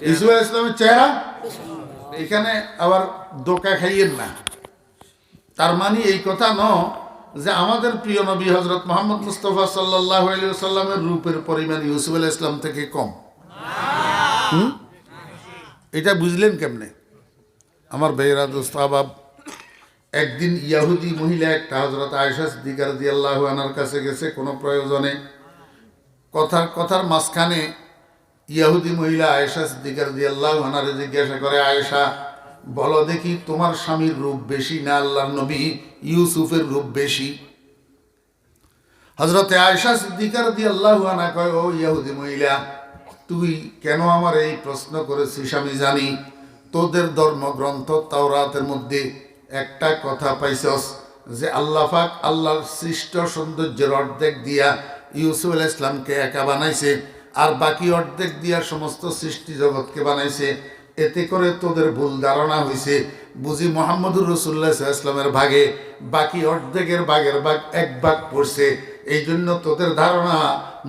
S1: ইউসুফ আলাইহিস সালামের চেহারা। এখানে আবার ধোঁকা খাইয়েন না। তার মানে এই কথা ন যে আমাদের প্রিয় নবী হযরত মুহাম্মদ মুস্তাফা সাল্লাল্লাহু আলাইহি ওয়াসাল্লামের রূপের পরিমাণ ইউসুফ আলাইহিস সালাম থেকে কম। এটা বুঝলেন কেমনে আমার ভাইয়েরা, দোস্ত আহবাব? একদিন ইয়াহুদি মহিলা একটা হযরত আয়েশা সিদ্দিকা রাদিয়াল্লাহু আনহার কাছে গেছে কোনো প্রয়োজনে। কথার মাঝখানে ইয়াহুদি মহিলা আয়েশা সিদ্দিকা রাদিয়াল্লাহু আনহারে জিজ্ঞাসা করে, আয়েশা বলো দেখি তোমার স্বামীর রূপ বেশি না আল্লাহর নবী ইউসুফের রূপ বেশি? হযরতে আয়েশা সিদ্দিকা রাদিয়াল্লাহু আনহা কয়, ও ইয়াহুদি মহিলা, তুই কেন আমার এই প্রশ্ন করেছিস? আমি জানি তোদের ধর্মগ্রন্থ তাওরাতের মধ্যে একটা কথা পাইছস যে আল্লাহ পাক আল্লাহর সৃষ্ট সৌন্দর্যের অর্ধেক দিয়া ইউসুফ আলাইহিস সালামকে একা বানাইছে, আর বাকি অর্ধেক দিয়া সমস্ত সৃষ্টি জগৎকে বানাইছে। এতে করে তোদের ভুল ধারণা হয়েছে, বুঝি মুহাম্মদুর রাসূলুল্লাহ সাল্লাল্লাহু আলাইহি ওয়াসাল্লামের ভাগে বাকি অর্ধেকের ভাগের ভাগ এক ভাগ পড়ছে। এই জন্য তোদের ধারণা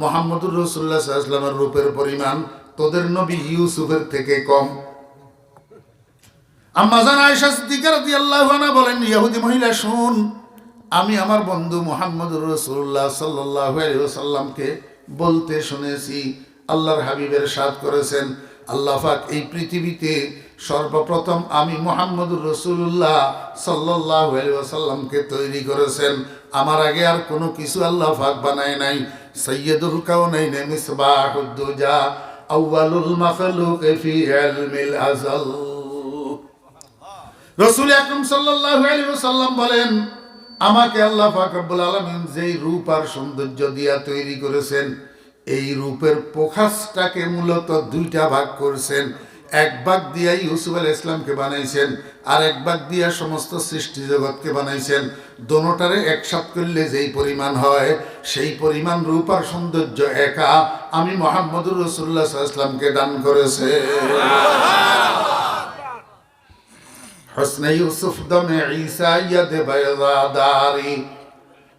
S1: মুহাম্মদুর রাসূলুল্লাহ সাল্লাল্লাহু আলাইহি ওয়াসাল্লামের রূপের পরিমাণ তোদের নবী ইউসুফের থেকে কম। আম্মা জান আয়েশা সিদ্দিকা রাদিয়াল্লাহু আনহা বলেন, ইহুদি মহিলা শুন, আমি আমার বন্ধু মুহাম্মদুর রাসূলুল্লাহ সাল্লাল্লাহু আলাইহি ওয়াসাল্লামকে বলতে শুনেছি, আল্লাহর হাবিবের সাথ করেছেন, আল্লাহ পাক এই পৃথিবীতে সর্বপ্রথম আমি মুহাম্মদুর রাসূলুল্লাহ সাল্লাল্লাহু আলাইহি ওয়াসাল্লামকে তৈরি করেছেন। আমার আগে আর কোনো কিছু আল্লাহ পাক বানায় নাই। সাইয়্যিদুল কাউনাইন মিসবাহুদ দুজা আউয়ালুল মাখলুক ফি ইলমিল আযাল। রাসূল আকরাম সাল্লাল্লাহু আলাইহি ওয়াসাল্লাম বলেন, আমাকে আল্লাহ পাক রব্বুল আলামিন যেই রূপ আর সৌন্দর্য দিয়া তৈরি করেছেন, এই রূপের প্রকাশটাকে মূলত দুইটা ভাগ করছেন। এক ভাগ দিয়া ইউসুফ আলাইহিস সালামকে বানাইছেন, আর এক ভাগ দিয়া সমস্ত সৃষ্টি জগৎকে বানাইছেন। দোনোটারে একসাথ করলে যেই পরিমাণ হয়, সেই পরিমাণ রূপ আর সৌন্দর্য একা আমি মুহাম্মদুর রাসূলুল্লাহ সাল্লাল্লাহু আলাইহি ওয়াসাল্লামকে দান করেছে। হুসনে ইউসুফ দমে ঈসা ইয়াদ বাইদাদারি,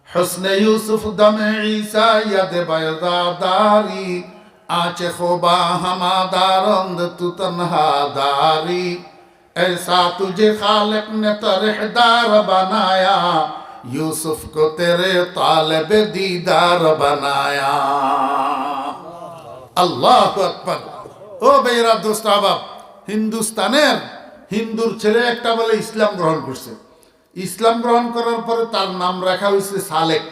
S1: হুসনে ইউসুফ দমে ঈসা ইয়াদ বাইদাদারি, आँच खोबा हमादारंद तू तन्हादारी, ऐसा तुझे खालिक ने तरहदार बनाया, यूसुफ को तेरे तालिब दीदार बनाया। अल्लाह अकबर। ओ बेरा दोस्त आबाब, হিন্দুস্তানের হিন্দুর ছেলে একটা বলে ইসলাম গ্রহণ করছে। ইসলাম গ্রহণ করার পরে তার নাম রাখা হয়েছে সালেক।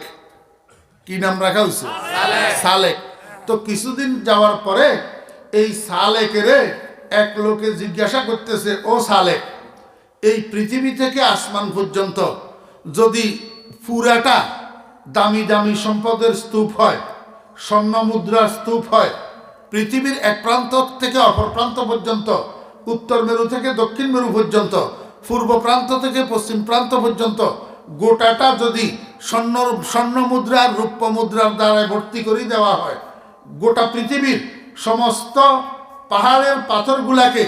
S1: কি নাম রাখা হয়েছে? সালেক। তো কিছুদিন যাওয়ার পরে এই সালেকেরে এক লোকে জিজ্ঞাসা করতেছে, ও সালেক, এই পৃথিবী থেকে আসমান পর্যন্ত যদি পুরাটা দামি দামি সম্পদের স্তূপ হয়, স্বর্ণ মুদ্রার স্তূপ হয়, পৃথিবীর এক প্রান্ত থেকে অপর প্রান্ত পর্যন্ত, উত্তর মেরু থেকে দক্ষিণ মেরু পর্যন্ত, পূর্ব প্রান্ত থেকে পশ্চিম প্রান্ত পর্যন্ত গোটাটা যদি স্বর্ণ মুদ্রার রূপ্য মুদ্রার দ্বারা ভর্তি করে দেওয়া হয়, গোটা পৃথিবীর সমস্ত পাহাড়ের পাথরগুলাকে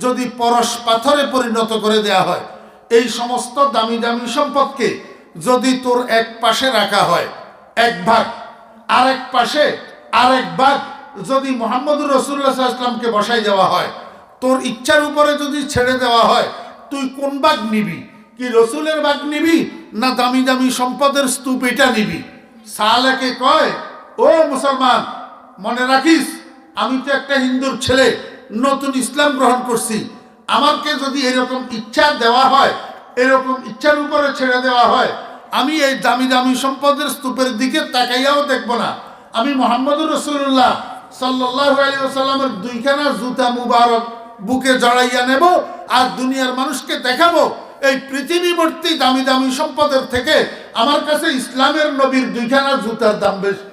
S1: যদি পরশ পাথরে পরিণত করে দেয়া হয়, এই সমস্ত দামি দামি সম্পদকে যদি তোর এক পাশে রাখা হয় এক ভাগ, আরেক পাশে আরেক ভাগ যদি মুহাম্মদুর রাসূলুল্লাহ সাল্লাল্লাহু আলাইহি ওয়াসাল্লামকে বসাই দেওয়া হয়, তোর ইচ্ছার উপরে যদি ছেড়ে দেওয়া হয়, তুই কোন ভাগ নিবি? কি রসুলের ভাগ নিবি না দামি দামি সম্পদের স্তূপ এটা নিবি? সালেকে কয়, ও মুসলমান, মনে রাখিস, আমি তো একটা হিন্দুর ছেলে, নতুন ইসলাম গ্রহণ করছি। আমাকে যদি এরকম ইচ্ছা দেওয়া হয়, এরকম ইচ্ছার উপরে ছেড়ে দেওয়া হয়, আমি এই দামি দামি সম্পদের স্তূপের দিকে তাকাইয়াও দেখব না। আমি মুহাম্মদুর রাসূলুল্লাহ সাল্লাল্লাহু আলাইহি ওয়াসাল্লামের দুইখানা জুতা মুবারক বুকে জড়াইয়া নেব আর দুনিয়ার মানুষকে দেখাবো এই পৃথিবী ভর্তি দামি দামি সম্পদের থেকে আমার কাছে ইসলামের নবীর দুইখানা জুতার দাম বেশি।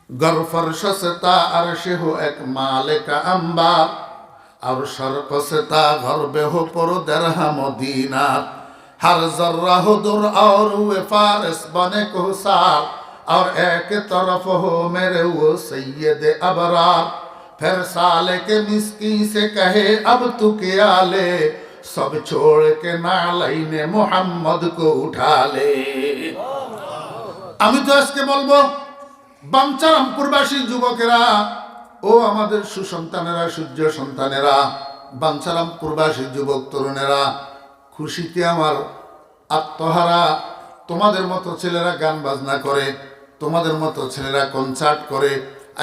S1: गर फर्श से ता अर्श हो एक मालिक अंबार और शर्क से ता गरबे हो पर दरहम दीनार हर जर्रा हो दुर और वे फारिस बने कोसार और एक तरफ हो मेरे वो सैयद अबरार फिर साले के मिस्की से कहे अब तू क्या ले सब छोड़ के नालैने मोहम्मद को उठा ले। আমি তো আজকে বলবো বাঞ্ছারামপুরবাসী যুবকেরা ও আমাদের সুসন্তানেরা, সূর্য সন্তানেরা, বাঞ্ছারামপুরবাসী যুবক তরুণেরা, খুশিতে আমার আত্মহারা। তোমাদের মতো ছেলেরা গান বাজনা করে, তোমাদের মতো ছেলেরা কনসার্ট করে,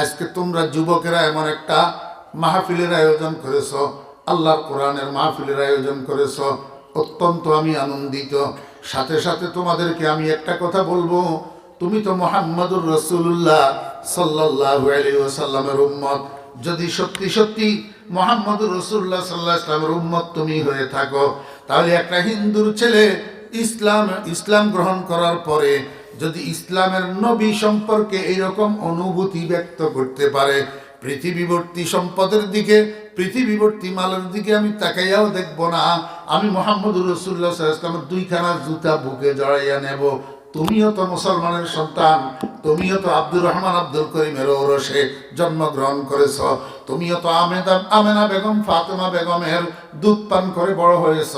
S1: আজকে তোমরা যুবকেরা এমন একটা মাহফিলের আয়োজন করেছ, আল্লাহর কোরআনের মাহফিলের আয়োজন করেছ, অত্যন্ত আমি আনন্দিত। সাথে সাথে তোমাদেরকে আমি একটা কথা বলবো, তুমি তো মুহাম্মদুর রাসূলুল্লাহ সাল্লাল্লাহু আলাইহি ওয়াসাল্লামের উম্মত। যদি সত্যি সত্যি মুহাম্মদুর রাসূলুল্লাহ সাল্লাল্লাহু আলাইহি ওয়াসাল্লামের উম্মত তুমি হয়ে থাকো, তাহলে একটা হিন্দুর ছেলে ইসলাম গ্রহণ করার পরে যদি ইসলামের নবী সম্পর্কে এইরকম অনুভূতি ব্যক্ত করতে পারে, পৃথিবীবর্তী সম্পদের দিকে, পৃথিবীবর্তী মালের দিকে আমি তাকাইয়াও দেখব না, আমি মুহাম্মদুর রাসূলুল্লাহ সাল্লাল্লাহু আলাইহি ওয়াসাল্লামের দুইখানা জুতা বুকে জড়াইয়া নেব। তুমিও তো মুসলমানের সন্তান, তুমিও তো আব্দুর রহমান আব্দুল করিমের ঔরসে জন্মগ্রহণ করেছ, তুমিও তো আমেনা বেগম ফাতেমা বেগমের দুধ পান করে বড় হয়েছ।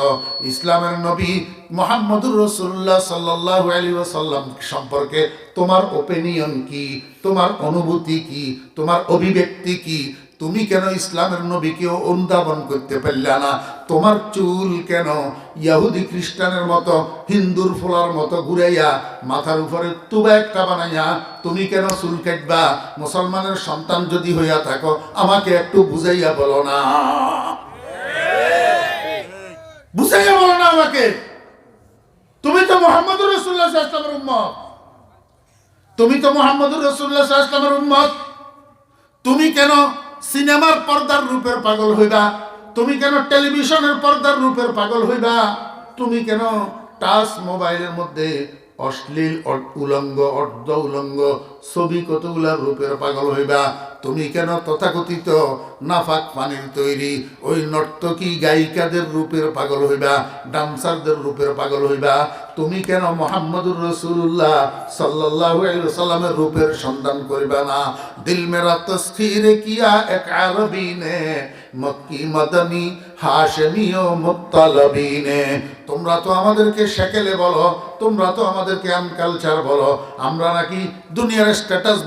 S1: ইসলামের নবী মুহাম্মদুর রাসূলুল্লাহ সাল্লাল্লাহু আলাইহি ওয়াসাল্লাম সম্পর্কে তোমার ওপিনিয়ন কি, তোমার অনুভূতি কি, তোমার অভিব্যক্তি কি? তুমি কেন ইসলামের নবীকেও অনুধাবন করতে পারলে না? তোমার চুল কেন ইহুদি খ্রিস্টানের মতো, হিন্দুর ফোলার মতো ঘুরাইয়া মাথার উপরে তুবা একটা বানাইয়া তুমি কেন চুল কাটবা? মুসলমানের সন্তান যদি হইয়া থাকো আমাকে একটু বুঝাইয়া বলো না, বুঝাইয়া বলো না আমাকে। তুমি তো মুহাম্মদুর রাসূলুল্লাহ সাল্লাল্লাহু আলাইহি ওয়াসাল্লামের উম্মত, তুমি তো মুহাম্মদুর রাসূলুল্লাহ সাল্লাল্লাহু আলাইহি ওয়াসাল্লামের উম্মত। তুমি কেন সিনেমার পর্দার রূপের পাগল হইবা? তুমি কেন টেলিভিশনের পর্দার রূপের পাগল হইবা? তুমি কেন টাচ মোবাইলের মধ্যে অশ্লীল উলঙ্গ, অর্ধ উলঙ্গ ছবি কতগুলার রূপের পাগল হইবা? তুমি কেন তথাকথিত নাফাক পানির তৈরি ওই নর্তকী গায়িকাদের রূপের পাগল হইবা, ডান্সারদের রূপের পাগল হইবা? তুমি কেন মুহাম্মদুর রাসূলুল্লাহ সাল্লাল্লাহু আলাইহি ওয়াসাল্লামের রূপের সন্ধান করিবা না? দিল মেরা তসখির কিয়া এক আরবী নে মক্কি মদনী হাশমি ও মুত্তালবী নে। তোমরা তো আমাদেরকে সেকেলে বলো, তোমরা তো আমাদেরকে আনকালচার বলো, আমরা নাকি দুনিয়ার স্ট্যাটাস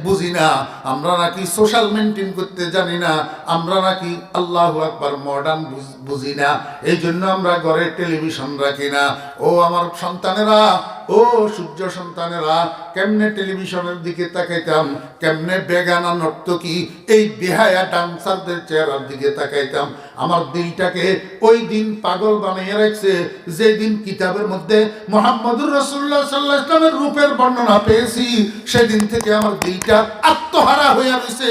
S1: বুঝি না, আমরা নাকি সোশ্যাল মেনটেন করতে জানি না, আমরা নাকি আল্লাহু আকবার মডার্ন বুঝি না, এই জন্য আমরা ঘরে টেলিভিশন রাখি না। ও আমার সন্তানেরা, ও সূর্য সন্তানেরা, কেমনে টেলিভিশনের দিকে তাকাইতাম, কেমনে বেগানা নর্তকী এই বেহায়া ডান্সারদের চেহারার দিকে তাকাইতাম। আমার দিলটাকে ওই দিন পাগল বানিয়ে রাখছে যে দিন কিতাবের মধ্যে মুহাম্মদুর রাসূলুল্লাহ সাল্লাল্লাহু আলাইহি ওয়াসাল্লামের রূপের বর্ণনা পেয়েছি, সেদিন থেকে আমার দিলটা আত্মহারা হইয়া রয়েছে,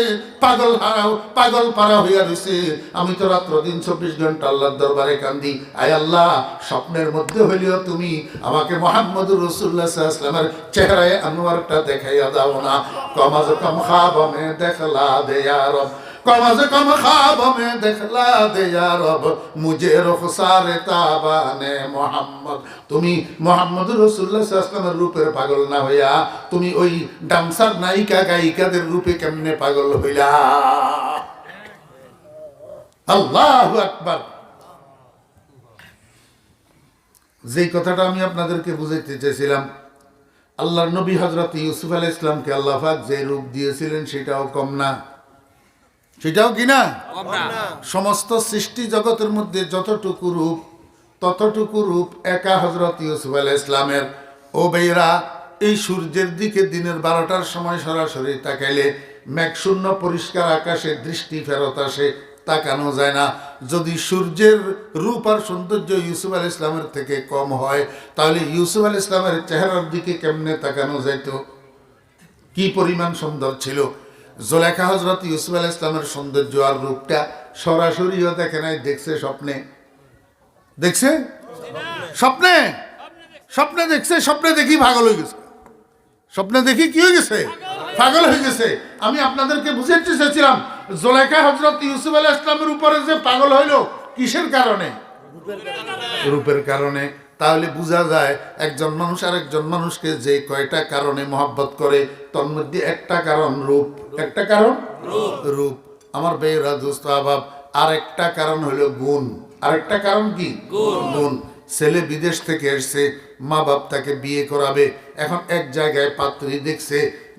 S1: পাগল পারা হইয়া রয়েছে। আমি তো রাত্র দিন 24 ঘন্টা আল্লাহর দরবারে কান্দি, আয় আল্লাহ, স্বপ্নের মধ্যে হইলেও তুমি আমাকে মুহাম্মদুর রাসূলুল্লাহ সাল্লাল্লাহু আলাইহি ওয়াসাল্লামের চেহারায় আনোয়ারটা দেখাইয়া দাও না। কম আজ কম খাব মে দেখলা দে ইয়া রব, কম আজ কম খাব মে দেখলা দে ইয়া রব, মুঝে রুখসারে তাবানে মুহাম্মদ। তুমি মুহাম্মদুর রাসূলুল্লাহ সাল্লাল্লাহু আলাইহি ওয়াসাল্লামের রূপের পাগল না হইয়া তুমি ওই ডান্সার নায়িকা গায়িকাদের রূপে কেমনে পাগল হইলা? আল্লাহু আকবার। যেই কথাটা আমি আপনাদেরকে বুঝাইতে চেয়েছিলাম, আল্লাহর নবী হযরত ইউসুফ আলাইহিস সালামকে আল্লাহ পাক যে রূপ দিয়েছিলেন সেটাও কম না, সেটাও কি না? সমস্ত সৃষ্টি জগতের মধ্যে যতটুকু রূপ ততটুকু রূপ একা হযরত ইউসুফ আলাইহিস সালামের। ও ভাইরা, এই সূর্যের দিকে দিনের 12টার সময় সরাসরি তাকাইলে মেঘশূন্য পরিষ্কার আকাশে দৃষ্টি ফেরত আসে, তাকানো যায় না। যদি সূর্যের রূপ আর সৌন্দর্য ইউসুফ আলাইহিস সালামের থেকে কম হয়, তাহলে ইউসুফ আলাইহিস সালামের চেহারার দিকে কেমনে তাকানো যাইত? কি পরিমাণ সুন্দর ছিল। জুলেখা হযরত ইউসুফ আলাইহিস সালামের সৌন্দর্য আর রূপটা সরাসরিও দেখে নাই, দেখছে স্বপ্নে। দেখছে স্বপ্নে, স্বপ্নে দেখছে। স্বপ্নে দেখি পাগল হয়ে গেছে। স্বপ্নে দেখি কি হয়ে গেছে? পাগল হয়ে গেছে। আমি আপনাদেরকে বুঝাতে চেয়েছিলাম, জুলেখা হযরত ইউসুফ আলাইহিস সালামের উপরে যে পাগল হইল, কিসের কারণে? রূপের কারণে। তাহলে বোঝা যায় একজন মানুষ আর একজন মানুষকে যে কয়টা কারণে মহব্বত করে, তার মধ্যে একটা কারণ রূপ। একটা কারণ রূপ। আমার বেয়েরা দোস্ত আবাব, আরেকটা কারণ হলো গুণ। আরেকটা কারণ কি? গুণ। ছেলে বিদেশ থেকে এসছে, মা বাপ তাকে বিয়ে করাবে। এখন এক জায়গায় পাত্রী দেখছে,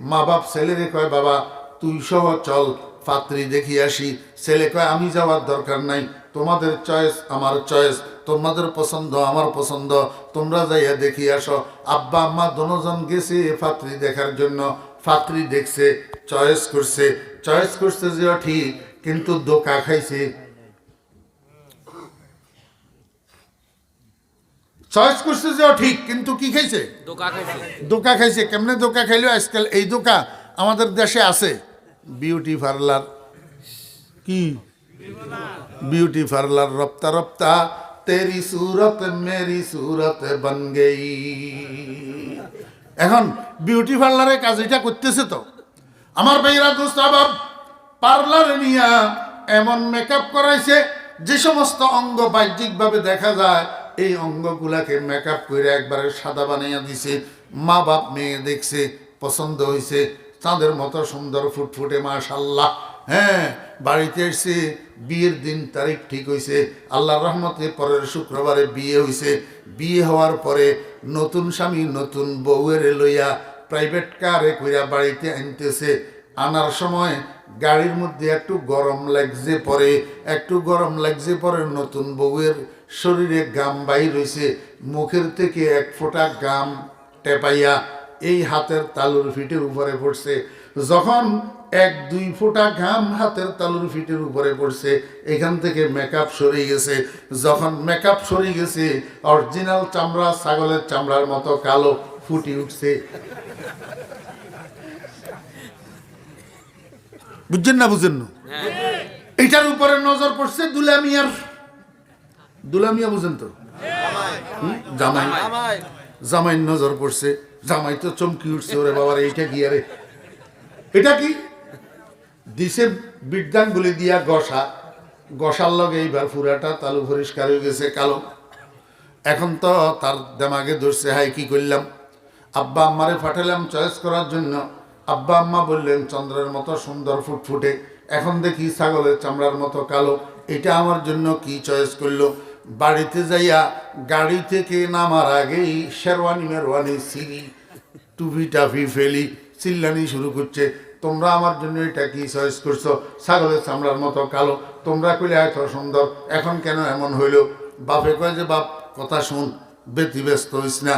S1: মা বাপ ছেলেরে কয়, বাবা তুই সহ চল, পাত্রী দেখি আসি। ছেলে কয়, আমি যাওয়ার দরকার নাই, তোমাদের চয়েস আমার চয়েস, তোমাদের পছন্দ আমার পছন্দ, তোমরা যাইয়া দেখি আসো। আব্বা আম্মা দুজন গেছে পাত্রী দেখার জন্য। পাত্রী দেখছে, চয়েস করছে। চয়েস করছে যে ঠিক, কিন্তু ধোঁকা খাইছে। চয়েস করছে যে ঠিক, কিন্তু কি খাইছে? ধোঁকা খাইছে। কেমনে ধোঁকা খাইলো? আজকাল এই ধোঁকা আমাদের দেশে আছে। বিউটি পার্লার, কি বিউটি পার্লার, রপ্তা রপ্তা তেরি সুরত মেরি সুরত বন গই। এখন বিউটি পার্লারে কাজ এটা করতেছে। তো আমার ভাইরা দোস্ত আবাব, পার্লারে নিয়া এমন মেকআপ করাইছে যে সমস্ত অঙ্গ বাহ্যিকভাবে দেখা যায়, এই অঙ্গগুলাকে মেকআপ করে একবারে সাদা বানাইয়া দিছে। মা বাপ মেয়ে দেখছে, পছন্দ হয়েছে, চাঁদের মতো সুন্দর ফুটফুটে, মাশাআল্লাহ। হ্যাঁ, বাড়িতে এসে বিয়ের দিন তারিখ ঠিক হয়েছে। আল্লাহর রহমতে পরের শুক্রবারে বিয়ে হয়েছে। বিয়ে হওয়ার পরে নতুন স্বামী নতুন বউয়ের লইয়া প্রাইভেট কারে কইরা বাড়িতে আনতেছে। আনার সময় গাড়ির মধ্যে একটু গরম লাগছে, পরে একটু গরম লাগছে, পরে নতুন বউয়ের শরীরে গাম বাইর হয়েছে, মুখের থেকে এক ফোঁটা গাম টেপাইয়া এই হাতের তালুর ফিটের উপরে পড়ছে। যখন এক দুই ফোঁটা ঘাম হাতের তালুর ফিটের উপরে পড়ছে, এখান থেকে মেকআপ সরে গেছে। যখন মেকআপ সরে গেছে, অরিজিনাল চামড়া ছাগলের চামড়ার মতো কালো ফুটি উঠছে। বুঝছেন না? বুঝেন না? এটার উপরে নজর পড়ছে দুলামিয়ার। দুলামিয়া বুঝেন তো? জামাই, জামাই নজর পড়ছে। জামাই তো চমকি উঠছে, ওরে বাবার এইটা কি? আরে এটা কি? দিছে বিদ্যাঙ্গুলি দিয়া গসা, গসার লগে এইবার পুরাটা তালু পরিষ্কার হয়ে গেছে, কালো। এখন তো তার দেমাগে ধরছে, হাই কি করলাম? আব্বা আম্মারে পাঠালাম চয়েস করার জন্য। আব্বা আম্মা বললেন চন্দ্রের মতো সুন্দর ফুটফুটে, এখন দেখি ছাগলের চামড়ার মতো কালো, এটা আমার জন্য কি চয়েস করলো? বাড়িতে যাইয়া গাড়ি থেকে নামার আগেই শেরওয়ানি মেরওয়ানি সিঁড়ি টুপি টাফি ফেলি চিল্লানি শুরু করছে, তোমরা আমার জন্য এটা কি চয়েস করছো? ছাগলের চামড়ার মতো কালো, তোমরা কইলে এত সুন্দর, এখন কেন এমন হইল? বাপে কয় যে, বাপ কথা শুন, ব্যতিব্যস্ত হইস না,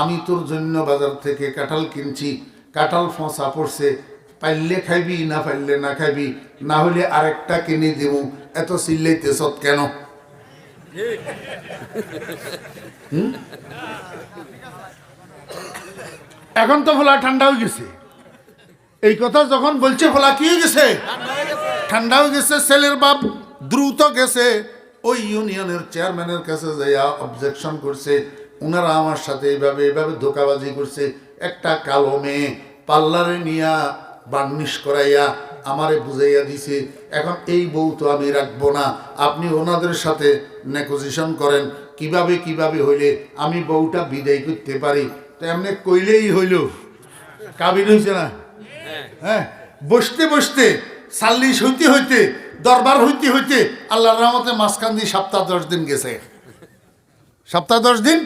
S1: আমি তোর জন্য বাজার থেকে কাঁঠাল কিনছি, কাঁঠাল ফোঁসা পড়ছে, পাইলে খাইবি, না পাইলে না খাইবি, না হলে আরেকটা কিনে দিব, এত চিল্লাইতেছ কেন? এখন তো ফোলা ঠান্ডা হয়ে গেছে। এই কথা যখন বলছে, ফোলা কি হয়ে গেছে? ঠান্ডা হয়ে গেছে। ছেলের বাপ দ্রুত গেছে ওই ইউনিয়নের চেয়ারম্যানের কাছে যাইয়া অবজেকশন করছে, ওনারা আমার সাথে এইভাবে এইভাবে ধোকাবাজি করছে। একটা কালো মেয়ে পার্লারে নিয়া বার্নিশ করাইয়া আমারে বুঝাইয়া দিছে, এখন এই বউ তো আমি রাখবো না, আপনি ওনাদের সাথে নেগোসিয়েশন করেন, কিভাবে কিভাবে হইলে আমি বউটা বিদায় করতে পারি। তো এমনি কইলেই হইল, কাবিন হইছে না? হ্যাঁ, বসতে বসতে সাল্লিশ হইতে হইতে দরবার হইতে হইতে আল্লাহর রহমতে মাঝখান দিয়ে সপ্তাহ 10 দিন গেছে। সপ্তাহ 10 দিন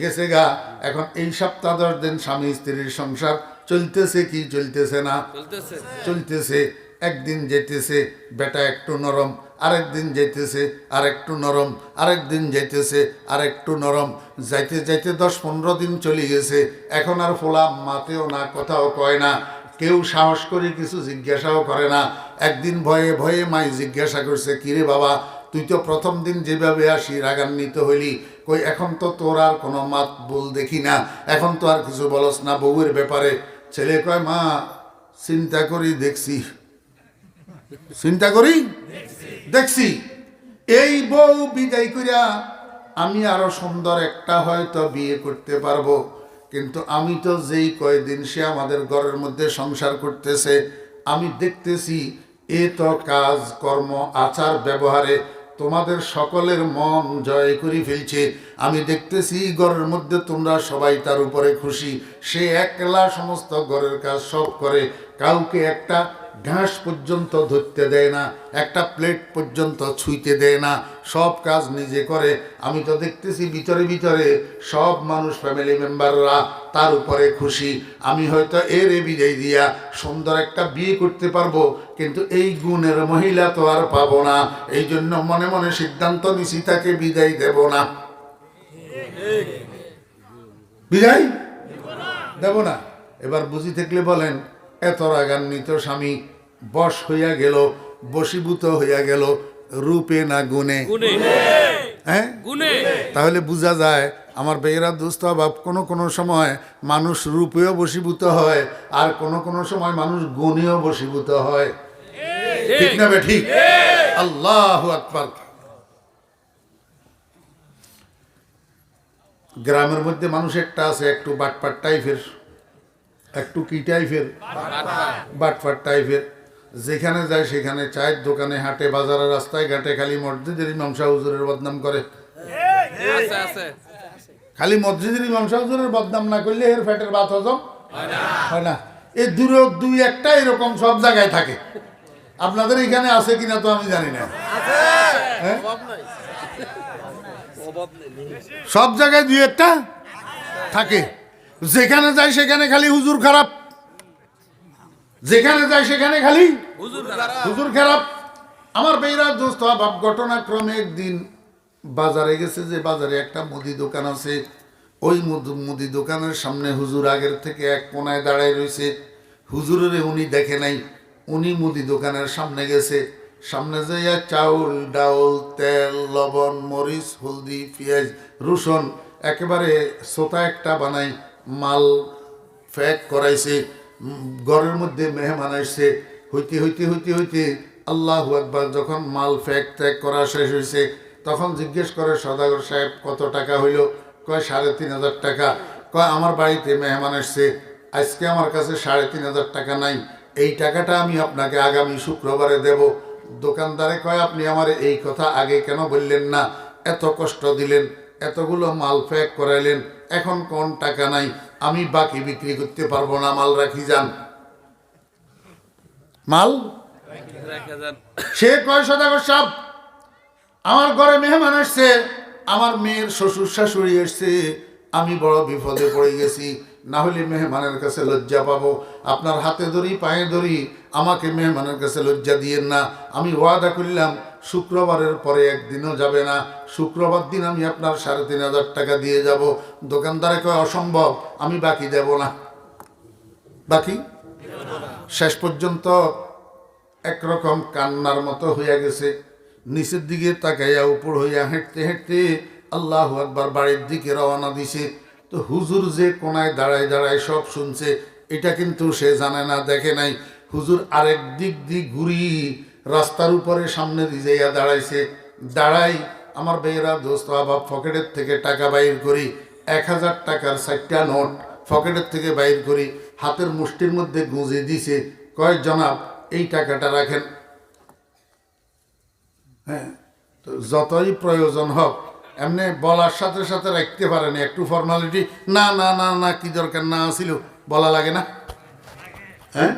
S1: গেছে গা। এখন এই সপ্তাহ 10 দিন স্বামী স্ত্রীর সংসার চলতেছে কি চলতেছে না? চলতেছে। একদিন যেতেছে বেটা একটু নরম, আরেকদিন যাইতেছে আর একটু নরম, আরেকদিন যাইতেছে আর একটু নরম, যাইতে যাইতে 10-15 দিন চলে গেছে। এখন আর ফোলা মাতেও না, কথাও কয় না, কেউ সাহস করে কিছু জিজ্ঞাসাও করে না। একদিন ভয়ে ভয়ে মাই জিজ্ঞাসা করছে, কিরে বাবা, তুই তো প্রথম দিন যেভাবে আসি রাগান্বিত হইলি, কই এখন তো তোর আর কোনো মাত বল দেখি না, এখন তো আর কিছু বলস না বউয়ের ব্যাপারে। ছেলে কয়, মা চিন্তা করি দেখছি, চিন্তা করি দেখছি, এই বউ বিদায় করিয়া আমি আরো সুন্দর একটা হয়তো বিয়ে করতে পারবো, কিন্তু আমি তো যেই কয়দিন সে আমাদের ঘরের মধ্যে সংসার করতেছে, আমি দেখতেছি এ তো কাজ কর্ম আচার ব্যবহারে তোমাদের সকলের মন জয় করে ফেলছে। আমি দেখতেছি ঘরের মধ্যে তোমরা সবাই তার উপরে খুশি। সে একলা সমস্ত ঘরের কাজ সব করে, কাউকে একটা ঘাস পর্যন্ত ধরতে দেয় না, একটা প্লেট পর্যন্ত ছুঁইতে দেয় না, সব কাজ নিজে করে। আমি তো দেখতেছি ভিতরে ভিতরে সব মানুষ ফ্যামিলি মেম্বাররা তার উপরে খুশি। আমি হয়তো এর বিদায় দিয়া সুন্দর একটা বিয়ে করতে পারবো, কিন্তু এই গুণের মহিলা তো আর পাবো না। এই জন্য মনে মনে সিদ্ধান্ত নিছি তাকে বিদায় দেব না, বিদায় দেব না। এবার বুঝি থাকলে বলেন, এত রাগান্বিত স্বামী বশ হইয়া গেল, বশীভূত হইয়া গেল রূপে না গুণে? হ্যাঁ, তাহলে বোঝা যায় আমার বেয়েরা দোস্ত বাপ, কোনো সময় মানুষ রূপেও বশীভূত হয়, আর কোনো সময় মানুষ গুণেও বশীভূত হয়। ঠিক না বে ঠিক? আল্লাহু আকবার। গ্রামের মধ্যে মানুষ একটা আছে, একটু বাটপাট টাইপের, একটু কি টাইপের, বাটপাট টাইপের। যেখানে যায় সেখানে, চায়ের দোকানে, হাটে বাজারে, রাস্তায় ঘাটে খালি মসজিদের ইমাম সাহেব হুজুরের বদনাম করে। খালি মসজিদের ইমাম সাহেব হুজুরের বদনাম না করলে এর ফ্যাটের ভাত হজম হয় না। এই দুই একটা এরকম সব জায়গায় থাকে। আপনাদের এখানে আছে কিনা তো আমি জানি না। হ্যাঁ, সব জায়গায় দুই একটা থাকে। যেখানে যায় সেখানে খালি হুজুর খারাপ, যেখানে যায় সেখানে খালি হুজুর খারাপ। আমার বেইরা দোস্ত বাপ, ঘটনাক্রমে একদিন বাজারে গেছে, যে বাজারে একটা মুদি দোকান আছে, ওই মুদি দোকানের সামনে হুজুর আগের থেকে এক কোনায় দাঁড়ায় রয়েছে। হুজুরের উনি দেখে নাই, উনি মুদি দোকানের সামনে গেছে। সামনে যাইয়া চাউল, ডাউল, তেল, লবণ, মরিচ, হলদি, পেঁয়াজ, রসুন একেবারে সোতা একটা বানাই মাল প্যাক করাইছে। ঘরের মধ্যে মেহমান আসছে। হইতে হইতে হইতে হইতে আল্লাহু আকবার, যখন মাল প্যাক ত্যাগ করা শেষ হয়েছে, তখন জিজ্ঞেস করে, সদাগর সাহেব কত টাকা হইল? কয় ৩৫০০ টাকা। কয় আমার বাড়িতে মেহমান আসছে, আজকে আমার কাছে ৩৫০০ টাকা নাই, এই টাকাটা আমি আপনাকে আগামী শুক্রবারে দেব। দোকানদারে কয়, আপনি আমার এই কথা আগে কেন বললেন না? এত কষ্ট দিলেন, এতগুলো মাল প্যাক করাইলেন, এখন কোন টাকা নাই, আমি বাকি বিক্রি করতে পারবো না, মাল রাখি যান, মাল। সে কয়, সদাগর সাহেব আমার ঘরে মেহমান আসছে, আমার মেয়ের শ্বশুর শাশুড়ি আসছে, আমি বড় বিপদে পড়ে গেছি, না হলে মেহমানের কাছে লজ্জা পাবো। আপনার হাতে ধরি পায়ে ধরি, আমাকে মেহমানের কাছে লজ্জা দিয়েন না। আমি ওয়াদা করলাম শুক্রবারের পরে একদিনও যাবে না, শুক্রবার দিন আমি আপনার ৩৫০০ টাকা দিয়ে যাব। দোকানদারে কয়, অসম্ভব, আমি বাকি দেব না, বাকি। শেষ পর্যন্ত একরকম কান্নার মতো হইয়া গেছে। নিচের দিকে তাকাইয়া উপর হইয়া হেঁটতে হেঁটতে আল্লাহু আকবার বাড়ির দিকে রওনা দিছে। তো হুজুর যে কোনায় দাঁড়ায় দাঁড়ায় সব শুনছে, এটা কিন্তু সে জানে না, দেখে নাই। হুজুর আরেক দিক ঘুরি রাস্তার উপরে সামনে দিয়ে দাঁড়াইছে। দাঁড়াই আমার বেয়েরা দোস্ত আবার পকেটের থেকে টাকা বাইর করি, ১০০০ টাকার 4টা নোট পকেটের থেকে বাইর করি, হাতের মুষ্টির মধ্যে গুঁজে দিছে। কয়, জনাব এই টাকাটা রাখেন। হ্যাঁ, তো যতই প্রয়োজন হোক এমনি বলার সাথে সাথে রাখতে পারেনি, একটু ফর্মালিটি, না না না না কি দরকার, না ছিল বলা লাগে না? হ্যাঁ,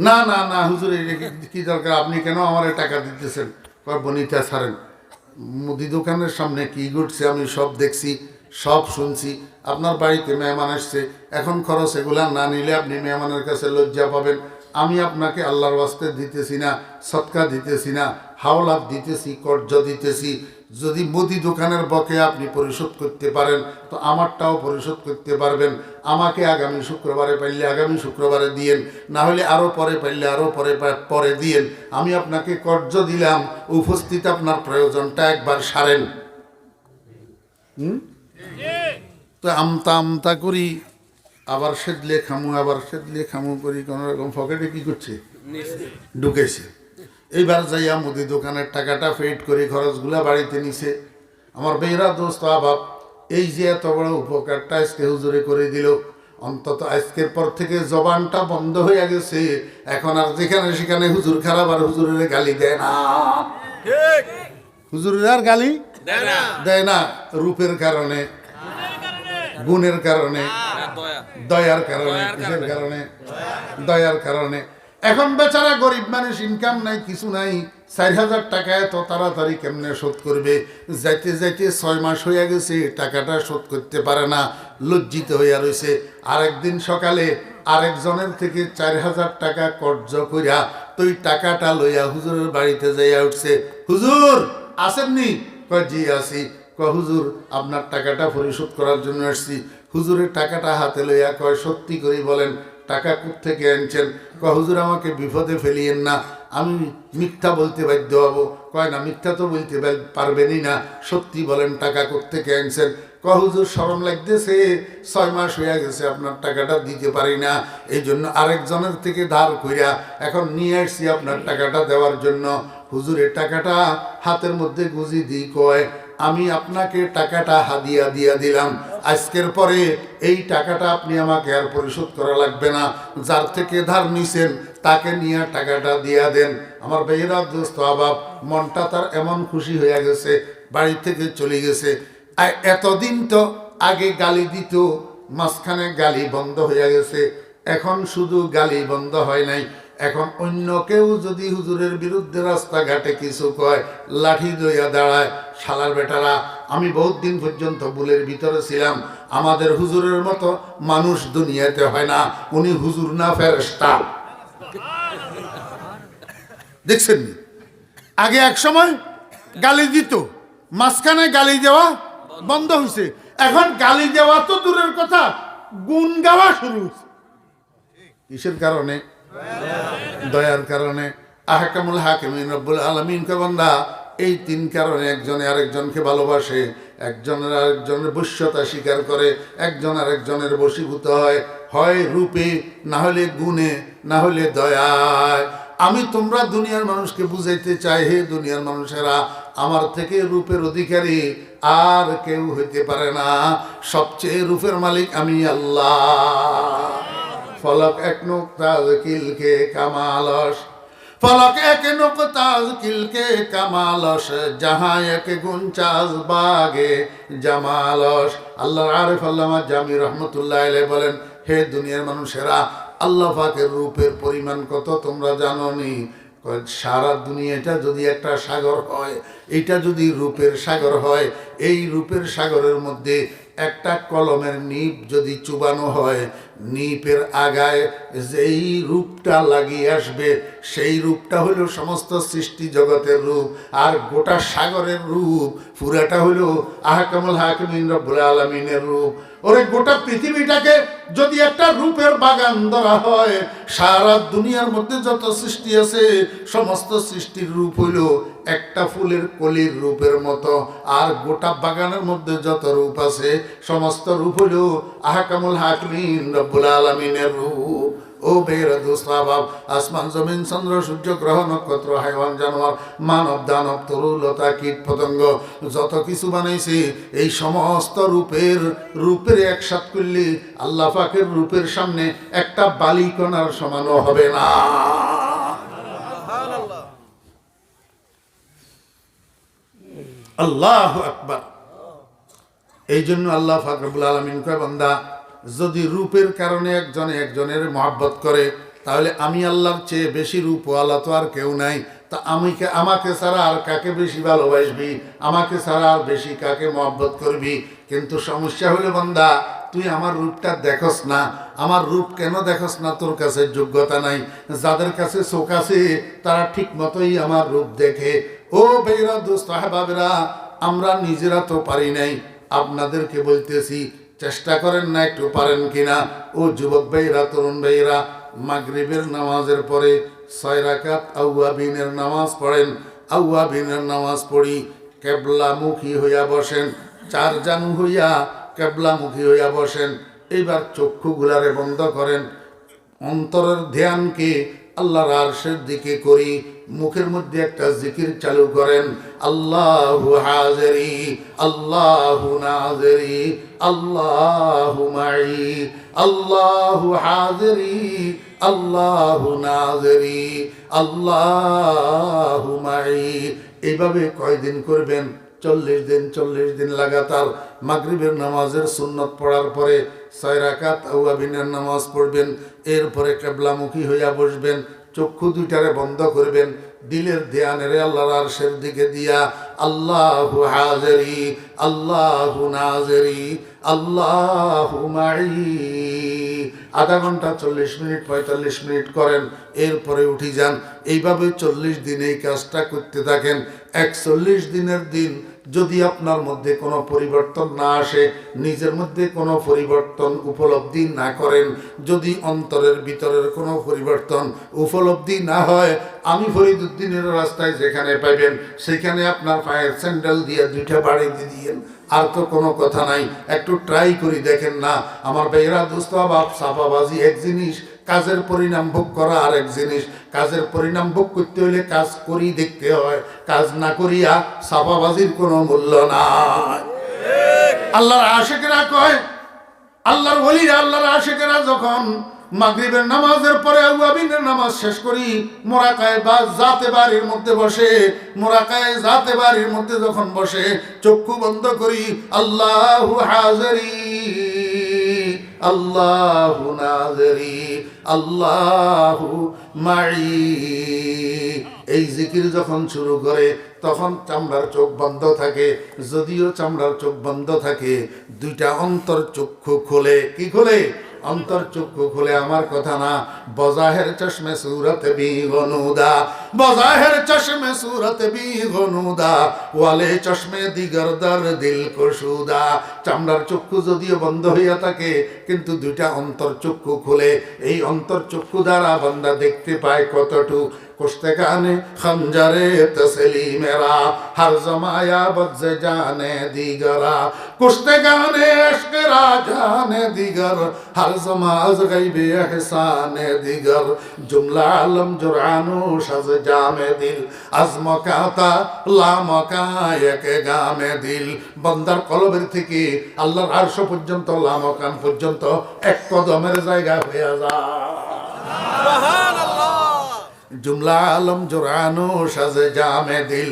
S1: না না না হুজুর কি দরকার, আপনি কেন আমার টাকা দিতেছেন? বনিতা ছাড়েন, মুদি দোকানের সামনে কি ঘটছে আমি সব দেখছি, সব শুনছি। আপনার বাড়িতে মেহমান আসছে, এখন খরচ এগুলা না নিলে আপনি মেহমানের কাছে লজ্জা পাবেন। আমি আপনাকে আল্লাহর ওয়াস্তে দিতেছি না, সদকা দিতেছি না, হাওলাত দিতেছি, কর্জ দিতেছি। যদি মুদি দোকানের বকেয়া আপনি পরিশোধ করতে পারেন তো আমারটাও পরিশোধ করতে পারবেন। আমাকে আগামী শুক্রবারে পাইলে আগামী শুক্রবারে দিয়েন, না হলে আরও পরে পাইলে আরও পরে দিয়েন। আমি আপনাকে কর্জ দিলাম, উপস্থিত আপনার প্রয়োজনটা একবার সারেন। তো আমতা করি, আবার সেদলে খামু করি, কোনো রকম পকেটে কি করছে, ঢুকেছে। এইবার যাইয়া মুদি দোকানের টাকাটা পেড করে খরচগুলা বাড়িতে নিছে। আমার বেহরা দোস্ত আবাব, এই যে এত বড় উপকারটা আজকে হুজুরে করে দিল, অন্তত আজকের পর থেকে জবানটা বন্ধ হয়ে গেছে। এখন আর যেখানে সেখানে হুজুর খারাপ আর হুজুরের গালি দেয় না, হুজুরের আর গালি দেয় না। রূপের কারণে, গুণের কারণে, দয়ার কারণে। কিসের কারণে? দয়ার কারণে। এখন বেচারা গরিব মানুষ, ইনকাম নাই, কিছু নাই, 4,000 টাকা এত তাড়াতাড়ি কেমনে শোধ করবে? যাইতে যাইতে 6 মাস হয়ে গেছে, টাকাটা শোধ করতে পারে না, লজ্জিত হইয়া রয়েছে। আরেকদিন সকালে আরেকজনের থেকে 4,000 টাকা কর্জ কইরা তুই টাকাটা লইয়া হুজুরের বাড়িতে যাইয়া উঠছে। হুজুর আসেননি? কয় জি আসি। কয় হুজুর আপনার টাকাটা পরিশোধ করার জন্য আসছি। হুজুরের টাকাটা হাতে লইয়া কয় সত্যি করে বলেন টাকা কোত্থেকে আনছেন? কয় হুজুর আমাকে বিপদে ফেলিয়েন না, আমি মিথ্যা বলতে বাধ্য হব। কয় না, মিথ্যা তো বলতে পারবেনই না, সত্যি বলেন টাকা কোত্থেকে আনছেন? কয় হুজুর শরম লাগতেছে, 6 মাস হয়ে গেছে আপনার টাকাটা দিতে পারি না, এই জন্য আরেকজনের থেকে ধার কইরা এখন নিয়ে আসছি আপনার টাকাটা দেওয়ার জন্য। হুজুরের টাকাটা হাতের মধ্যে গুজি দিই, কয় আমি আপনাকে টাকাটা হাদিয়া দিয়া দিলাম, আজকের পরে এই টাকাটা আপনি আমাকে আর পরিশোধ করা লাগবে না, যার থেকে ধার নিছেন তাকে নিয়ে টাকাটা দিয়া দেন। আমার বেহরা দোস্ত আবাব, মনটা তার এমন খুশি হয়ে গেছে, বাড়ি থেকে চলে গেছে। এতদিন তো আগে গালি দিত, মাঝখানে গালি বন্ধ হয়ে গেছে। এখন শুধু গালি বন্ধ হয় নাই, এখন অন্য কেউ যদি হুজুরের বিরুদ্ধে রাস্তাঘাটে কিছু কয়, লাঠি লইয়া দাঁড়ায়। শালার বেটারা, আমি বহুত দিন পর্যন্ত ভুলের ভিতরে ছিলাম, আমাদের হুজুরের মতো মানুষ দুনিয়াতে হয় না, উনি হুজুর না ফেরেশতা। দেখছেন নি? আগে এক সময় গালি দিত, মাঝখানে গালি দেওয়া বন্ধ হয়েছে, এখন গালি দেওয়া তো দূরের কথা, গুণ গাওয়া শুরু হয়েছে। কিসের কারণে? দয়ার কারণে। আহকামুল হাকিমিন রব্বুল আলামিন কে বান্দা, এই 3 কারণে একজনে আরেকজনকে ভালোবাসে, একজনের আরেকজনের বশ্যতা স্বীকার করে, একজন আরেকজনের বশীভূত হয়, হয় রূপে, না হলে গুণে, না হলে দয়ায়। আমি তোমরা দুনিয়ার মানুষকে বুঝাইতে চাই, হে দুনিয়ার মানুষেরা, আমার থেকে রূপের অধিকারী আর কেউ হইতে পারে না, সবচেয়ে রূপের মালিক আমি আল্লাহ। ফলক এক নুকতাজ কিলকে কামালস, ফলক এক নুকতাজ কিলকে কামালস, জাহা এক গুঞ্চাজ বাগে জামালস। আল্লাহ আরিফ আল্লামা জামি রহমতুল্লাহ আলাইহি বলেন, হে দুনিয়ার মানুষেরা, আল্লাহ পাকের রূপের পরিমাণ কত তোমরা জানো নি? সারা দুনিয়াটা যদি একটা সাগর হয়, এটা যদি রূপের সাগর হয়, এই রূপের সাগরের মধ্যে একটা কলমের নিপ যদি চুবানো হয়, নিপের আগায় যেই রূপটা লাগিয়ে আসবে, সেই রূপটা হলো সমস্ত সৃষ্টি জগতের রূপ, আর গোটা সাগরের রূপ পুরাটা হলো আহকামুল হাকিমিন রব্বুল আলামিনের রূপ। ওরে গোটা পৃথিবীটাকে যদি একটা রূপের বাগান ধরা হয়, সারা দুনিয়ার মধ্যে যত সৃষ্টি আছে সমস্ত সৃষ্টির রূপ হইল একটা ফুলের কলির রূপের মতো, আর গোটা বাগানের মধ্যে যত রূপ আছে সমস্ত রূপ হইল আহকামুল হাকিমিন রব্বুল আলামিনের রূপ। ও বেরা দোস্তাবাব, আসমান জমিন চন্দ্র সূর্য গ্রহ নক্ষত্র হাইওয়ান জানোয়ার মানব দানব তরুলতা কীট পতঙ্গ যত কিছু বানাইছে, এই সমস্ত রূপের একসাথ করলে আল্লাহ পাকের রূপের সামনে একটা বালিকণার সমানও হবে না। আল্লাহু আকবার। এই জন্য আল্লাহ পাক রব্বুল আলামিন কয়, বান্দা যদি রূপের কারণে একজনের মহব্বত করে, তাহলে আমি আল্লাহর চেয়ে বেশি রূপওয়ালা তো আর কেউ নাই, তা আমাকে ছাড়া আর কাকে বেশি ভালোবাসবি, আমাকে ছাড়া আর বেশি কাকে মহব্বত করবি? কিন্তু সমস্যা হলো বান্দা, তুই আমার রূপটা দেখস না। আমার রূপ কেন দেখস না? তোর কাছে যোগ্যতা নাই। যাদের কাছে চোখ আছে তারা ঠিক মতোই আমার রূপ দেখে। ও ভাইরা, দোস্ত আহবাবেরা, আমরা নিজেরা তো পারি নাই, আপনাদেরকে বলতেছি চেষ্টা করেন না, একটু পারেন কিনা। ও যুবক ভাইরা, তরুণ ভাইরা, মাগরিবের নামাজের পরে 6 রাকাত আউয়াবিনের নামাজ পড়েন। আউয়াবিনের নামাজ পড়ি কেবলামুখী হইয়া বসেন, 4 জানু হইয়া কেবলামুখী হইয়া বসেন। এইবার চক্ষুগুলারে বন্ধ করেন, অন্তরের ধ্যানকে আল্লাহর আরশের দিকে করি। মুখের মধ্যে একটা জিকির চালু করেন, আল্লাহু হাজিরি, আল্লাহু নাজিরি, আল্লাহু মাই, আল্লাহু হাজিরি, আল্লাহু নাজিরি, আল্লাহু মাই। এইভাবে কয়দিন করবেন? 40 দিন। 40 দিন লাগাতার মাগরিবের নামাজের সুন্নত পড়ার পরে 6 রাকাত আওয়াবিনের নামাজ পড়বেন। এরপরে কিবলামুখী হইয়া বসবেন, চক্ষু দুইটারে বন্ধ করবেন, দিলের ধ্যানের আল্লাহর আরশের দিকে দিয়া আল্লাহু হাজিরি, আল্লাহু নাজিরি, আল্লাহু মাই। আধা ঘন্টা, 40 মিনিট, 45 মিনিট করেন, এরপরে উঠি যান। এইভাবে 40 দিন এই কাজটা করতে থাকেন। 41 দিনের দিন যদি আপনার মধ্যে কোনো পরিবর্তন না আসে, নিজের মধ্যে কোনো পরিবর্তন উপলব্ধি না করেন, যদি অন্তরের ভিতরের কোনো পরিবর্তন উপলব্ধি না হয়, আমি ফরিদুদ্দিনের রাস্তায় যেখানে পাইবেন সেখানে আপনার পায়ের স্যান্ডেল দিয়ে 2টা বাড়ি দিয়ে দিয়েন। আর তো কোনো কথা নাই, একটু ট্রাই করি দেখেন না। আমার ভাইয়েরা, দোস্ত বাপ, সাফাবাজি এক জিনিস, কাজের পরিণাম ভোগ করা আর এক জিনিস। কাজের পরিণাম ভোগ করতে হলে কাজ করি দেখতে হয়, কাজ না করিয়া সাফাবাজির কোনো মূল্য নাই। আল্লাহর আশিকেরা কয়, আল্লাহর ওলিরা, আল্লাহর আশিকেরা যখন মাগরিবের নামাজের পরে আওয়াবিনের নামাজ শেষ করি, মোরাকায়ে বা জাতে বাড়ির মধ্যে বসে, মোরাকায়ে জাতে বাড়ির মধ্যে যখন বসে, চক্ষু বন্ধ করি, আল্লাহু হাজিরি, আল্লাহু নাজিরি, আল্লাহু মাই। এই জিকির যখন শুরু করে তখন চামড়ার চোখ বন্ধ থাকে। যদিও চামড়ার চোখ বন্ধ থাকে, 2টা অন্তর চক্ষু খোলে। কি খোলে? অন্তর চক্ষু খুলে। আমার কথা না, বজাহের চশমে সুরত বি গনুদা, বজাহের চশমে সুরত বি গনুদা, ওয়ালে চশমে দিগর দর দিল কশুদা। চামড়ার চক্ষু যদিও বন্ধ হইয়া থাকে, কিন্তু 2টা অন্তর চক্ষু খুলে। এই অন্তর চক্ষু দ্বারা বান্দা দেখতে পায় কতটুক। কুশতেগানে খঞ্জারে তসলিমেরা, হর জমায়া বজ্জে জানে দিগরা, কুশতেগানে এশকেরা জানে দিগর, হর জমাজ গাইবে এহসানে দিগর। জুমলা আলম জুরানু সাজ জামে দিল, আজমকাতা লামকা এক গামে দিল। বান্দার কলবের থেকে আল্লাহর আরশ পর্যন্ত, লামকান পর্যন্ত এক কদমের জায়গা হয়ে যায়। জুমলা আলম জোরানো সাজে জামে দিল,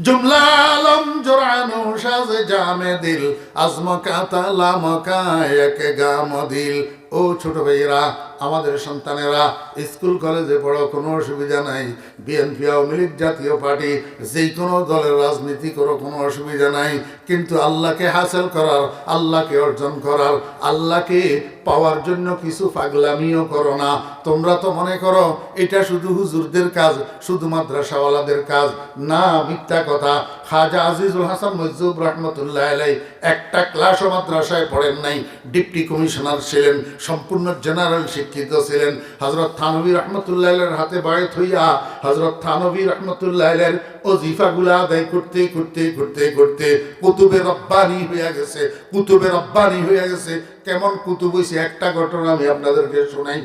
S1: জুমলা আলম জোরানো সাজে জামে দিল, আজমকাতা লামকা এক গাম দিল। ও ছোট ভাইয়েরা, আমাদের সন্তানেরা স্কুল কলেজে পড়ো, কোনো অসুবিধা নাই। বিএনপি, আওয়ামী লীগ, জাতীয় পার্টি, যে কোনো দলের রাজনীতি করো, কোনো অসুবিধা নাই। কিন্তু আল্লাহকে হাসিল করার, আল্লাহকে অর্জন করার, আল্লাহকে পাওয়ার জন্য কিছু পাগলামিও করো না। তোমরা তো মনে করো এটা শুধু হুজুরদের কাজ, শুধু মাদ্রাসাওয়ালাদের কাজ। না, মিথ্যা কথা। খাজা আজিজুল হাসান মজজুব রহমতুল্লাহ আলাই একটা ক্লাসও মাদ্রাসায় পড়েন নাই। ডিপটি কমিশনার ছিলেন, সম্পূর্ণ জেনারেল শিক্ষিত ছিলেন। হযরত থানভী রহমতুল্লাহ আলাইহির হাতে বায়াত হইয়া হযরত থানভী রহমতুল্লাহ আলাইহির ওজিফাগুলা আদায় করতে করতে করতে করতে কুতুবে রব্বানি হয়ে গেছে, কুতুবে রব্বানি হয়ে গেছে। কেমন কুতুব হইছে, একটা ঘটনা আমি আপনাদেরকে শোনাই।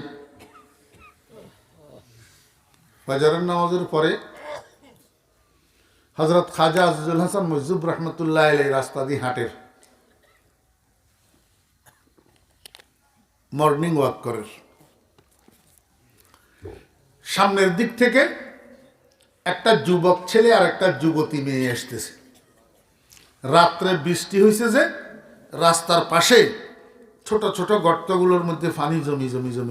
S1: ফজরের নামাজের পরে হযরত খাজা আজিজুল হাসান মজজুব রহমতুল্লাহ আলাইহি রাস্তা দিয়ে হাঁটের, মর্নিং ওয়াক করে। সামনের দিক থেকে একটা যুবক ছেলে আর একটা যুবতী মেয়ে আসতেছে। রাত্রে বৃষ্টি হয়েছে যে রাস্তার পাশে ছোট ছোট গর্তগুলোর মধ্যে পানি জমি জমি জমি